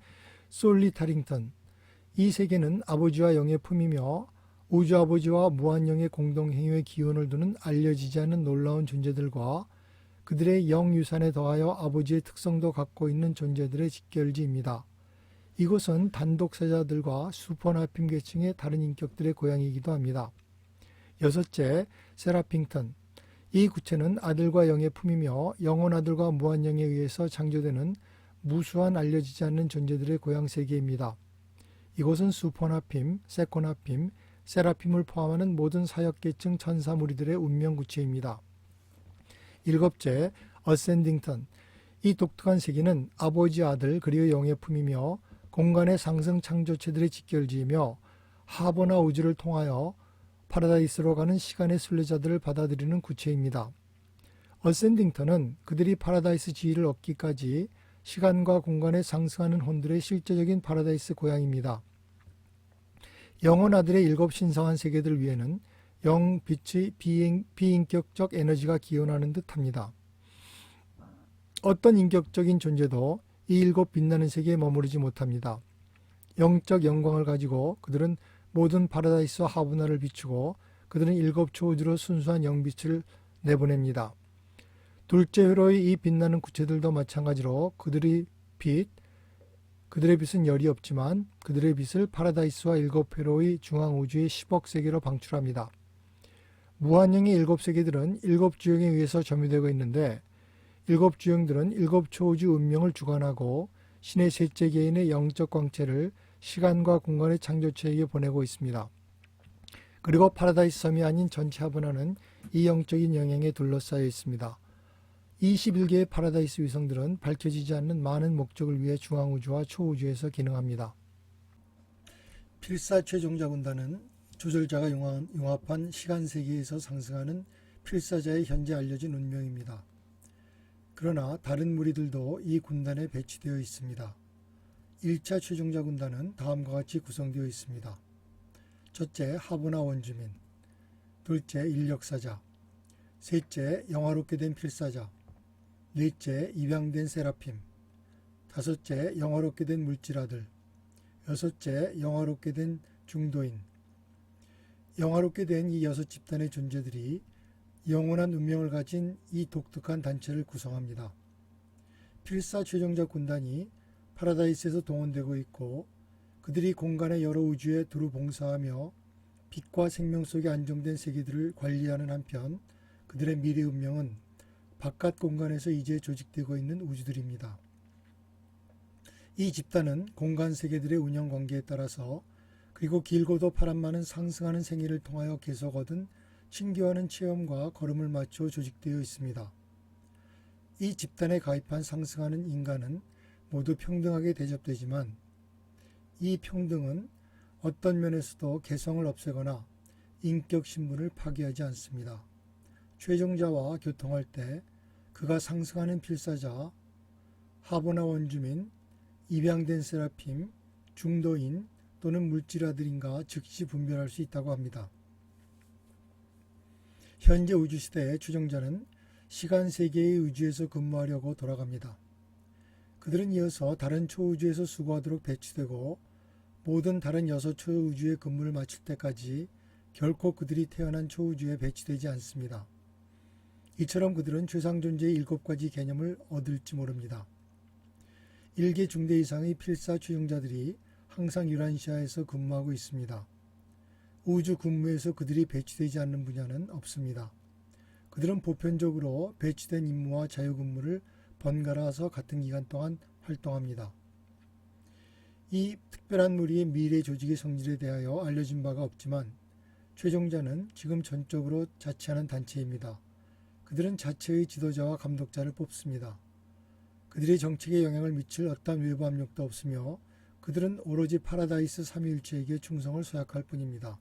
솔리타링턴. 이 세계는 아버지와 영의 품이며 우주 아버지와 무한영의 공동행위의 기원을 두는 알려지지 않는 놀라운 존재들과 그들의 영유산에 더하여 아버지의 특성도 갖고 있는 존재들의 직결지입니다. 이곳은 단독세자들과 슈퍼나핌 계층의 다른 인격들의 고향이기도 합니다. 여섯째, 세라핑턴. 이 구체는 아들과 영의 품이며 영혼 아들과 무한영에 의해서 창조되는 무수한 알려지지 않는 존재들의 고향 세계입니다. 이곳은 슈퍼나핌, 세코나핌, 세라핌을 포함하는 모든 사역계층 천사 무리들의 운명 구체입니다. 일곱째, 어센딩턴. 이 독특한 세계는 아버지, 아들, 그리고 영의 품이며 공간의 상승 창조체들의 직결지이며 하보나 우주를 통하여 파라다이스로 가는 시간의 순례자들을 받아들이는 구체입니다. 어센딩턴은 그들이 파라다이스 지위를 얻기까지 시간과 공간에 상승하는 혼들의 실제적인 파라다이스 고향입니다. 영혼 아들의 7 신성한 세계들 위에는 영, 빛의 비인격적 에너지가 기원하는 듯합니다. 어떤 인격적인 존재도 이 7 빛나는 세계에 머무르지 못합니다. 영적 영광을 가지고 그들은 모든 파라다이스와 하브나를 비추고 그들은 일곱 초우주로 순수한 영빛을 내보냅니다. 둘째 회로의 이 빛나는 구체들도 마찬가지로 그들의 빛은 열이 없지만 그들의 빛을 파라다이스와 일곱 회로의 중앙 우주의 10억 세계로 방출합니다. 무한형의 일곱 세계들은 일곱 주형에 의해서 점유되고 있는데 일곱 주형들은 일곱 초우주 운명을 주관하고 신의 셋째 개인의 영적 광채를 시간과 공간의 창조체에게 보내고 있습니다. 그리고 파라다이스 섬이 아닌 전체 하브나는 이 영적인 영향에 둘러싸여 있습니다. 21개의 파라다이스 위성들은 밝혀지지 않는 많은 목적을 위해 중앙우주와 초우주에서 기능합니다. 필사 최종자 군단은 조절자가 융합한 시간세계에서 상승하는 필사자의 현재 알려진 운명입니다. 그러나 다른 무리들도 이 군단에 배치되어 있습니다. 1차 최종자 군단은 다음과 같이 구성되어 있습니다. 첫째, 하브나 원주민. 둘째, 인력사자. 셋째, 영화롭게 된 필사자. 넷째, 입양된 세라핌. 다섯째, 영화롭게 된 물질아들. 여섯째, 영화롭게 된 중도인. 영화롭게 된 이 6집단의 존재들이 영원한 운명을 가진 이 독특한 단체를 구성합니다. 필사 최종자 군단이 파라다이스에서 동원되고 있고 그들이 공간의 여러 우주에 두루 봉사하며 빛과 생명 속에 안정된 세계들을 관리하는 한편 그들의 미래 운명은 바깥 공간에서 이제 조직되고 있는 우주들입니다. 이 집단은 공간 세계들의 운영 관계에 따라서 그리고 길고도 파란 많은 상승하는 생애를 통하여 계속 얻은 신기하는 체험과 걸음을 맞춰 조직되어 있습니다. 이 집단에 가입한 상승하는 인간은 모두 평등하게 대접되지만 이 평등은 어떤 면에서도 개성을 없애거나 인격 신분을 파괴하지 않습니다. 최종자와 교통할 때 그가 상승하는 필사자, 하브나 원주민, 입양된 세라핌, 중도인 또는 물질아들인가 즉시 분별할 수 있다고 합니다. 현재 우주시대의 최종자는 시간세계의 우주에서 근무하려고 돌아갑니다. 그들은 이어서 다른 초우주에서 수고하도록 배치되고 모든 다른 6초우주의 근무를 마칠 때까지 결코 그들이 태어난 초우주에 배치되지 않습니다. 이처럼 그들은 최상존재의 7가지 개념을 얻을지 모릅니다. 1개 중대 이상의 필사 최종자들이 항상 유란시아에서 근무하고 있습니다. 우주 근무에서 그들이 배치되지 않는 분야는 없습니다. 그들은 보편적으로 배치된 임무와 자유근무를 번갈아서 같은 기간 동안 활동합니다. 이 특별한 무리의 미래 조직의 성질에 대하여 알려진 바가 없지만 최종자는 지금 전적으로 자치하는 단체입니다. 그들은 자체의 지도자와 감독자를 뽑습니다. 그들의 정책에 영향을 미칠 어떠한 외부 압력도 없으며 그들은 오로지 파라다이스 삼위일체에게 충성을 서약할 뿐입니다.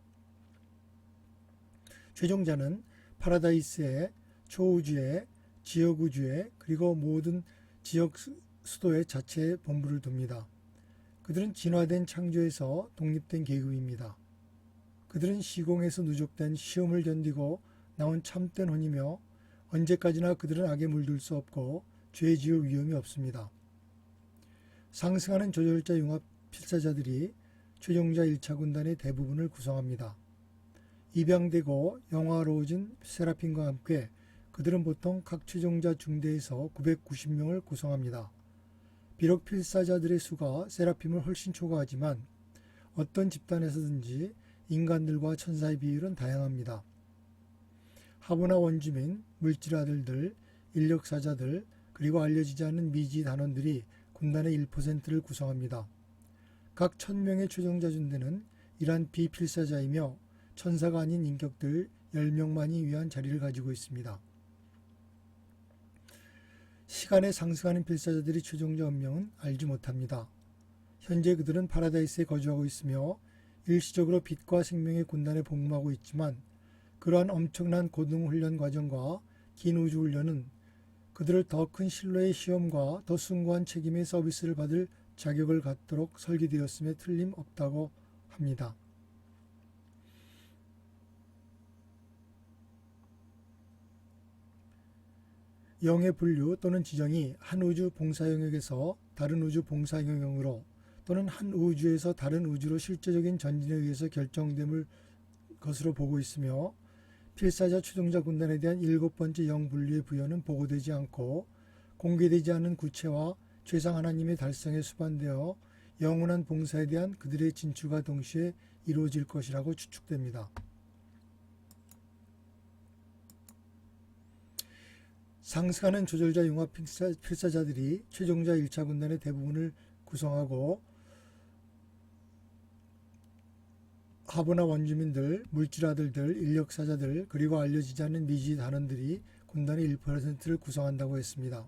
최종자는 파라다이스의 초우주에 지역우주에 그리고 모든 지역 수도의 자체에 본부를 둡니다. 그들은 진화된 창조에서 독립된 계급입니다. 그들은 시공에서 누적된 시험을 견디고 나온 참된 혼이며 언제까지나 그들은 악에 물들 수 없고 죄 지을 위험이 없습니다. 상승하는 조절자 융합 필사자들이 최종자 1차 군단의 대부분을 구성합니다. 입양되고 영화로워진 세라핌과 함께 그들은 보통 각 최종자 중대에서 990명을 구성합니다. 비록 필사자들의 수가 세라핌을 훨씬 초과하지만 어떤 집단에서든지 인간들과 천사의 비율은 다양합니다. 하브나 원주민, 물질아들들, 인력사자들, 그리고 알려지지 않은 미지 단원들이 군단의 1%를 구성합니다. 각 1000명의 최종자 중대는 이러한 비필사자이며 천사가 아닌 인격들 10명만이 위한 자리를 가지고 있습니다. 시간에 상승하는 필사자들이 최종자 운명은 알지 못합니다. 현재 그들은 파라다이스에 거주하고 있으며 일시적으로 빛과 생명의 군단에 복무하고 있지만 그러한 엄청난 고등훈련 과정과 긴 우주훈련은 그들을 더 큰 신뢰의 시험과 더 숭고한 책임의 서비스를 받을 자격을 갖도록 설계되었음에 틀림없다고 합니다. 영의 분류 또는 지정이 한 우주 봉사 영역에서 다른 우주 봉사 영역으로 또는 한 우주에서 다른 우주로 실제적인 전진에 의해서 결정됨을 것으로 보고 있으며 필사자 추종자 군단에 대한 7번째 영분류의 부여는 보고되지 않고 공개되지 않은 구체와 최상 하나님의 달성에 수반되어 영원한 봉사에 대한 그들의 진출과 동시에 이루어질 것이라고 추측됩니다. 상승하는 조절자 융합 필사자들이 최종자 1차 군단의 대부분을 구성하고 하보나 원주민들, 물질 아들들, 인력사자들, 그리고 알려지지 않는 미지 단원들이 군단의 1%를 구성한다고 했습니다.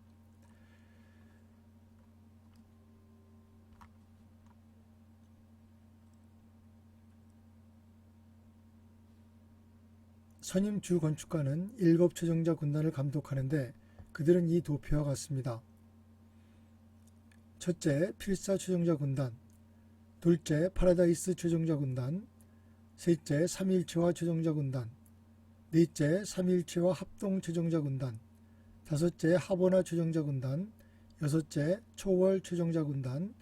선임 주 건축가는 7 최종자 군단을 감독하는데 그들은 이 도표와 같습니다. 첫째, 필사 최종자 군단. 둘째, 파라다이스 최종자 군단. 셋째, 삼일체화 최종자 군단. 넷째, 삼일체화 합동 최종자 군단. 다섯째, 하보나 최종자 군단. 여섯째, 초월 최종자 군단.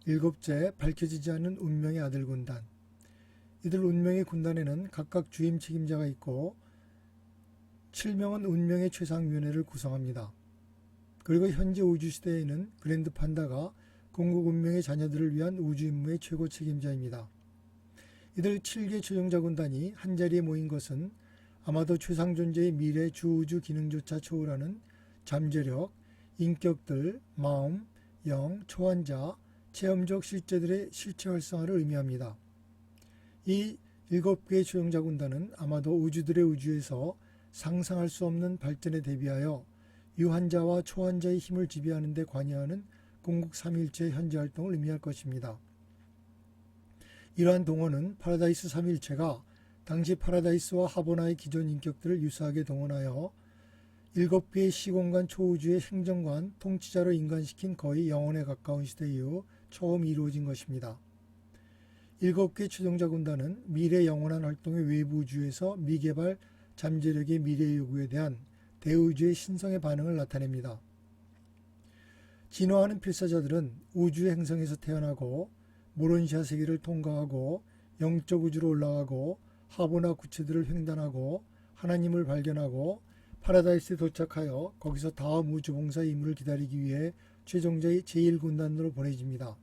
일곱째, 밝혀지지 않은 운명의 아들 군단. 이들 운명의 군단에는 각각 주임 책임자가 있고 7명은 운명의 최상위원회를 구성합니다. 그리고 현재 우주시대에는 그랜드 판다가 공국 운명의 자녀들을 위한 우주 임무의 최고 책임자입니다. 이들 7개 최종자 군단이 한자리에 모인 것은 아마도 최상 존재의 미래 주우주 기능조차 초월하는 잠재력, 인격들, 마음, 영, 초환자, 체험적 실제들의 실체 활성화를 의미합니다. 이 7개의 최종자 군단은 아마도 우주들의 우주에서 상상할 수 없는 발전에 대비하여 유한자와 초환자의 힘을 지배하는 데 관여하는 공국 3일체의 현재 활동을 의미할 것입니다. 이러한 동원은 파라다이스 3일체가 당시 파라다이스와 하보나의 기존 인격들을 유사하게 동원하여 7개의 시공간 초우주의 행정관, 통치자로 인간시킨 거의 영혼에 가까운 시대 이후 처음 이루어진 것입니다. 7개 최종자 군단은 미래 영원한 활동의 외부 우주에서 미개발 잠재력의 미래 요구에 대한 대우주의 신성의 반응을 나타냅니다. 진화하는 필사자들은 우주의 행성에서 태어나고 모론시아 세계를 통과하고 영적 우주로 올라가고 하보나 구체들을 횡단하고 하나님을 발견하고 파라다이스에 도착하여 거기서 다음 우주봉사의 임무를 기다리기 위해 최종자의 제1군단으로 보내집니다.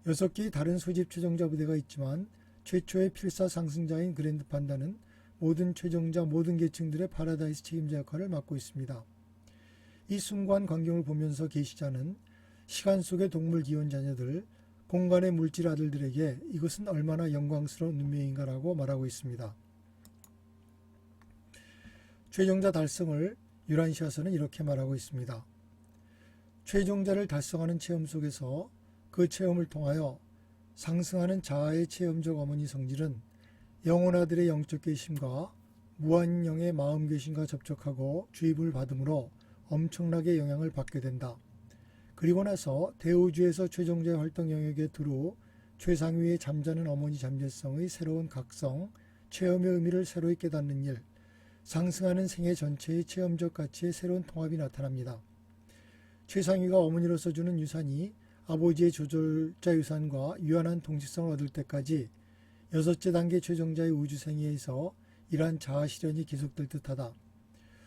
6개의 다른 소집 최종자 부대가 있지만 최초의 필사 상승자인 그랜드 판다는 모든 최종자 모든 계층들의 파라다이스 책임자 역할을 맡고 있습니다. 이 숭고한 광경을 보면서 계시자는 시간 속의 동물 기원 자녀들, 공간의 물질 아들들에게 이것은 얼마나 영광스러운 운명인가라고 말하고 있습니다. 최종자 달성을 유란시아서는 이렇게 말하고 있습니다. 최종자를 달성하는 체험 속에서 그 체험을 통하여 상승하는 자아의 체험적 어머니 성질은 영혼아들의 영적 계심과 무한영의 마음 계심과 접촉하고 주입을 받음으로 엄청나게 영향을 받게 된다. 그리고 나서 대우주에서 최종자의 활동 영역에 두루 최상위의 잠자는 어머니 잠재성의 새로운 각성, 체험의 의미를 새로이 깨닫는 일, 상승하는 생애 전체의 체험적 가치의 새로운 통합이 나타납니다. 최상위가 어머니로서 주는 유산이 아버지의 조절자 유산과 유한한 동식성을 얻을 때까지 6째 단계 최종자의 우주생애에서 이러한 자아 실현이 계속될 듯하다.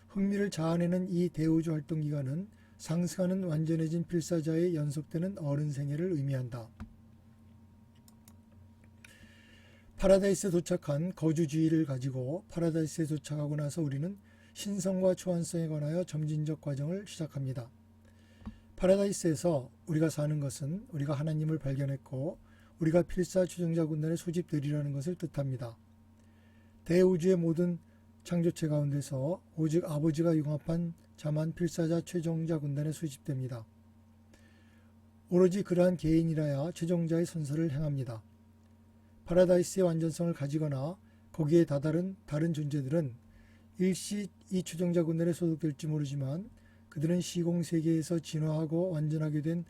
흥미를 자아내는 이 대우주 활동 기간은 상승하는 완전해진 필사자의 연속되는 어른 생애를 의미한다. 파라다이스에 도착한 거주주의를 가지고 파라다이스에 도착하고 나서 우리는 신성과 초안성에 관하여 점진적 과정을 시작합니다. 파라다이스에서 우리가 사는 것은 우리가 하나님을 발견했고 우리가 필사 최종자 군단에 소집되리라는 것을 뜻합니다. 대우주의 모든 창조체 가운데서 오직 아버지가 융합한 자만 필사자 최종자 군단에 소집됩니다. 오로지 그러한 개인이라야 최종자의 선서를 행합니다. 파라다이스의 완전성을 가지거나 거기에 다다른 다른 존재들은 일시 이 최종자 군단에 소속될지 모르지만 그들은 시공세계에서 진화하고 완전하게 된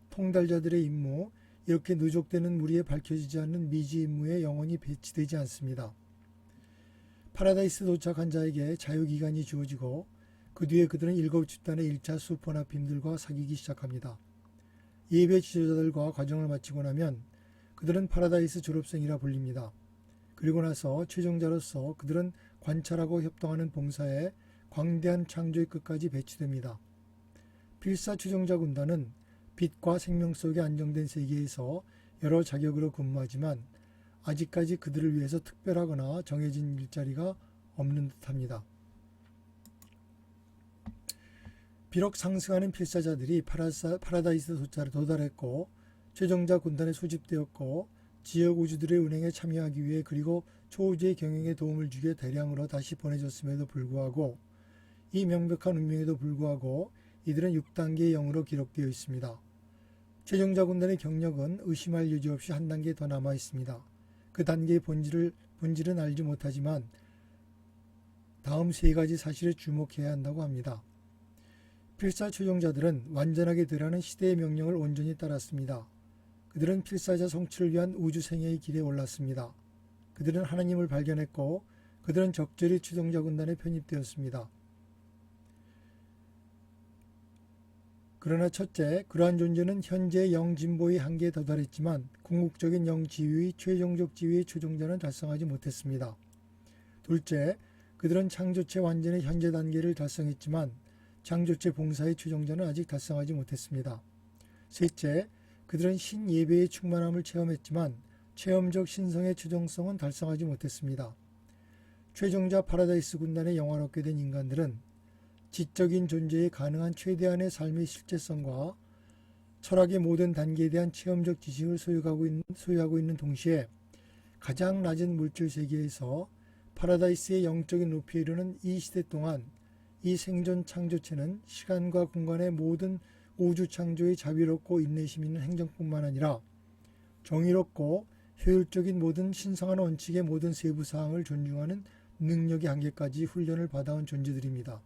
통달자들의 임무, 이렇게 누적되는 무리에 밝혀지지 않는 미지 임무에 영원히 배치되지 않습니다. 파라다이스 도착한 자에게 자유기간이 주어지고 그 뒤에 그들은 7집단의 1차 슈퍼나핌들과 사귀기 시작합니다. 예배 지도자들과 과정을 마치고 나면 그들은 파라다이스 졸업생이라 불립니다. 그리고 나서 최종자로서 그들은 관찰하고 협동하는 봉사에 광대한 창조의 끝까지 배치됩니다. 필사 최종자 군단은 빛과 생명 속에 안정된 세계에서 여러 자격으로 근무하지만 아직까지 그들을 위해서 특별하거나 정해진 일자리가 없는 듯합니다. 비록 상승하는 필사자들이 파라다이스 도달했고 최종자 군단에 소집되었고 지역 우주들의 운행에 참여하기 위해 그리고 초우주의 경영에 도움을 주기에 대량으로 다시 보내졌음에도 불구하고 이 명백한 운명에도 불구하고 이들은 6단계의 영으로 기록되어 있습니다. 최종자 군단의 경력은 의심할 여지 없이 한 단계 더 남아 있습니다. 그 단계의 본질은 알지 못하지만 다음 세 가지 사실에 주목해야 한다고 합니다. 필사 최종자들은 완전하게 되라는 시대의 명령을 온전히 따랐습니다. 그들은 필사자 성취를 위한 우주생애의 길에 올랐습니다. 그들은 하나님을 발견했고 그들은 적절히 최종자 군단에 편입되었습니다. 그러나 첫째, 그러한 존재는 현재의 영진보의 한계에 도달했지만 궁극적인 영지위의 최종적 지위의 최종자는 달성하지 못했습니다. 둘째, 그들은 창조체 완전의 현재 단계를 달성했지만 창조체 봉사의 최종자는 아직 달성하지 못했습니다. 셋째, 그들은 신예배의 충만함을 체험했지만 체험적 신성의 최종성은 달성하지 못했습니다. 최종자 파라다이스 군단에 영화롭게 된 인간들은 지적인 존재에 가능한 최대한의 삶의 실제성과 철학의 모든 단계에 대한 체험적 지식을 소유하고 있는 동시에 가장 낮은 물질 세계에서 파라다이스의 영적인 높이에 이르는 이 시대 동안 이 생존 창조체는 시간과 공간의 모든 우주 창조의 자비롭고 인내심 있는 행정뿐만 아니라 정의롭고 효율적인 모든 신성한 원칙의 모든 세부 사항을 존중하는 능력의 한계까지 훈련을 받아온 존재들입니다.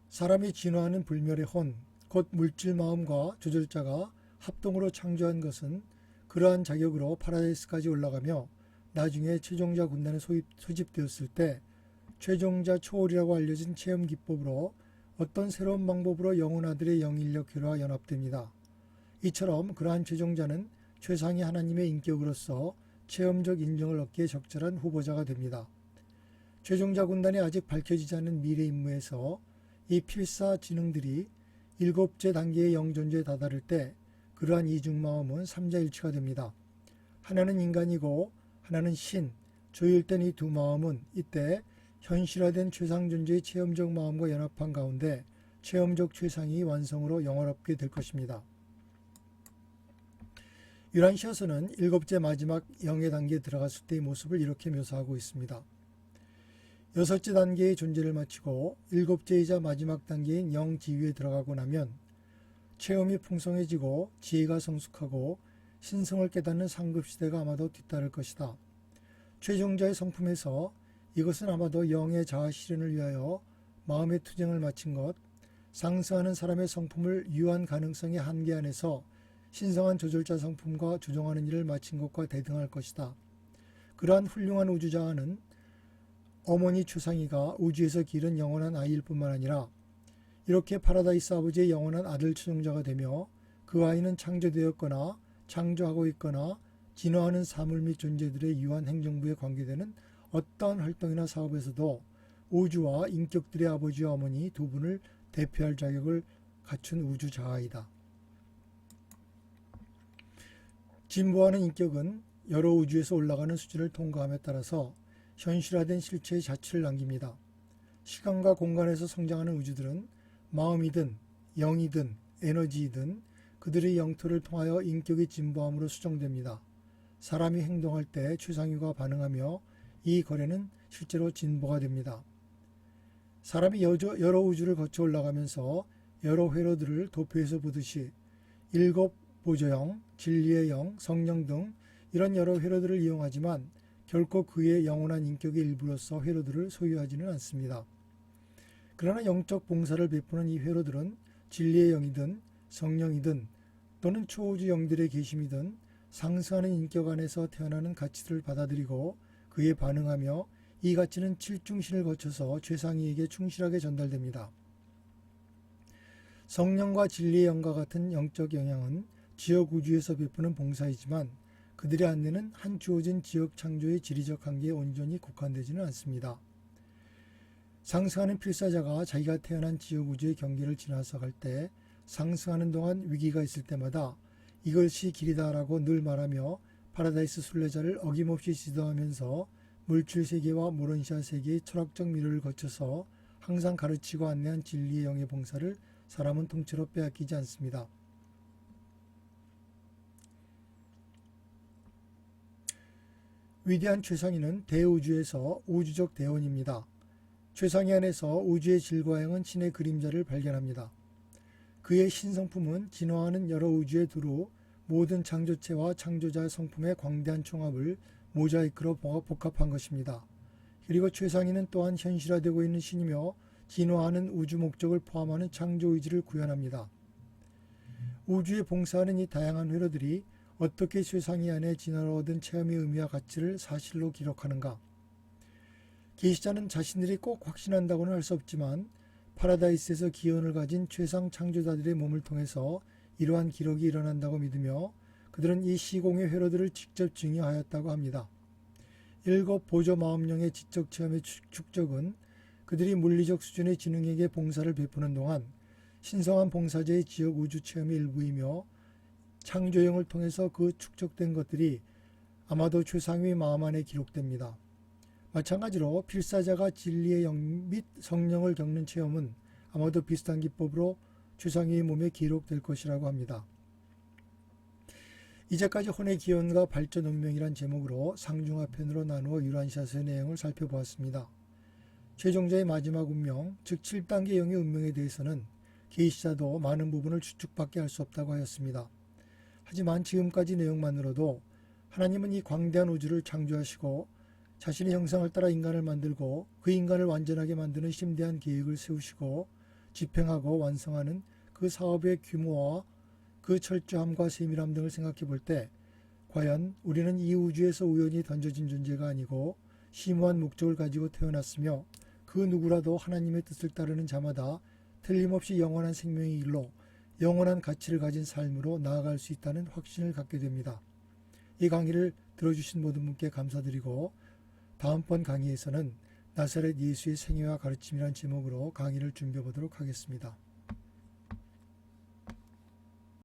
사람이 진화하는 불멸의 혼, 곧 물질 마음과 조절자가 합동으로 창조한 것은 그러한 자격으로 파라다이스까지 올라가며 나중에 최종자 군단에 소집되었을 때 최종자 초월이라고 알려진 체험 기법으로 어떤 새로운 방법으로 영혼아들의 영인력회로와 연합됩니다. 이처럼 그러한 최종자는 최상의 하나님의 인격으로서 체험적 인정을 얻기에 적절한 후보자가 됩니다. 최종자 군단이 아직 밝혀지지 않은 미래 임무에서 이 필사 지능들이 일곱째 단계의 영존재에 다다를 때 그러한 이중마음은 삼자일치가 됩니다. 하나는 인간이고 하나는 신, 조율된 이 두 마음은 이때 현실화된 최상존재의 체험적 마음과 연합한 가운데 체험적 최상이 완성으로 영화롭게 될 것입니다. 유란시아서는 일곱째 마지막 영의 단계에 들어갔을 때의 모습을 이렇게 묘사하고 있습니다. 여섯째 단계의 존재를 마치고 일곱째이자 마지막 단계인 영지위에 들어가고 나면 체험이 풍성해지고 지혜가 성숙하고 신성을 깨닫는 상급시대가 아마도 뒤따를 것이다. 최종자의 성품에서 이것은 아마도 영의 자아 실현을 위하여 마음의 투쟁을 마친 것, 상승하는 사람의 성품을 유한 가능성의 한계 안에서 신성한 조절자 성품과 조정하는 일을 마친 것과 대등할 것이다. 그러한 훌륭한 우주자아는 어머니 추상이가 우주에서 기른 영원한 아이일 뿐만 아니라 이렇게 파라다이스 아버지의 영원한 아들 최종자가 되며 그 아이는 창조되었거나 창조하고 있거나 진화하는 사물 및 존재들의 유한 행정부에 관계되는 어떠한 활동이나 사업에서도 우주와 인격들의 아버지와 어머니 두 분을 대표할 자격을 갖춘 우주자아이다. 진보하는 인격은 여러 우주에서 올라가는 수준을 통과함에 따라서 현실화된 실체의 자취를 남깁니다. 시간과 공간에서 성장하는 우주들은 마음이든 영이든 에너지이든 그들의 영토를 통하여 인격의 진보함으로 수정됩니다. 사람이 행동할 때 최상위가 반응하며 이 거래는 실제로 진보가 됩니다. 사람이 여러 우주를 거쳐 올라가면서 여러 회로들을 도표에서 보듯이 일곱 보조영, 진리의 영, 성령 등 이런 여러 회로들을 이용하지만 결코 그의 영원한 인격의 일부로서 회로들을 소유하지는 않습니다. 그러나 영적 봉사를 베푸는 이 회로들은 진리의 영이든 성령이든 또는 초우주 영들의 계심이든 상승하는 인격 안에서 태어나는 가치들을 받아들이고 그에 반응하며 이 가치는 칠중신을 거쳐서 최상위에게 충실하게 전달됩니다. 성령과 진리의 영과 같은 영적 영향은 지역 우주에서 베푸는 봉사이지만 그들의 안내는 한 주어진 지역 창조의 지리적 한계에 온전히 국한되지는 않습니다. 상승하는 필사자가 자기가 태어난 지역 우주의 경계를 지나서 갈 때 상승하는 동안 위기가 있을 때마다 이것이 길이다라고 늘 말하며 파라다이스 순례자를 어김없이 지도하면서 물질 세계와 모론시아 세계의 철학적 미로를 거쳐서 항상 가르치고 안내한 진리의 영의 봉사를 사람은 통째로 빼앗기지 않습니다. 위대한 최상위는 대우주에서 우주적 대원입니다. 최상위 안에서 우주의 질과 영은 신의 그림자를 발견합니다. 그의 신성품은 진화하는 여러 우주의 두루 모든 창조체와 창조자 성품의 광대한 총합을 모자이크로 복합한 것입니다. 그리고 최상위는 또한 현실화되고 있는 신이며 진화하는 우주 목적을 포함하는 창조 의지를 구현합니다. 우주에 봉사하는 이 다양한 회로들이 어떻게 최상위 안에 진화로 얻은 체험의 의미와 가치를 사실로 기록하는가? 계시자는 자신들이 꼭 확신한다고는 할 수 없지만 파라다이스에서 기원을 가진 최상 창조자들의 몸을 통해서 이러한 기록이 일어난다고 믿으며 그들은 이 시공의 회로들을 직접 증여하였다고 합니다. 7 보조 마음령의 지적 체험의 축적은 그들이 물리적 수준의 지능에게 봉사를 베푸는 동안 신성한 봉사자의 지역 우주 체험의 일부이며 창조형을 통해서 그 축적된 것들이 아마도 최상위의 마음 안에 기록됩니다. 마찬가지로 필사자가 진리의 영 및 성령을 겪는 체험은 아마도 비슷한 기법으로 최상위의 몸에 기록될 것이라고 합니다. 이제까지 혼의 기원과 발전 운명이란 제목으로 상중하편으로 나누어 유란시아서의 내용을 살펴보았습니다. 최종자의 마지막 운명, 즉 7단계 영의 운명에 대해서는 계시자도 많은 부분을 추측밖에 할 수 없다고 하였습니다. 하지만 지금까지 내용만으로도 하나님은 이 광대한 우주를 창조하시고 자신의 형상을 따라 인간을 만들고 그 인간을 완전하게 만드는 심대한 계획을 세우시고 집행하고 완성하는 그 사업의 규모와 그 철저함과 세밀함 등을 생각해 볼 때 과연 우리는 이 우주에서 우연히 던져진 존재가 아니고 심오한 목적을 가지고 태어났으며 그 누구라도 하나님의 뜻을 따르는 자마다 틀림없이 영원한 생명의 길로 영원한 가치를 가진 삶으로 나아갈 수 있다는 확신을 갖게 됩니다. 이 강의를 들어주신 모든 분께 감사드리고 다음번 강의에서는 나사렛 예수의 생애와 가르침이란 제목으로 강의를 준비해 보도록 하겠습니다.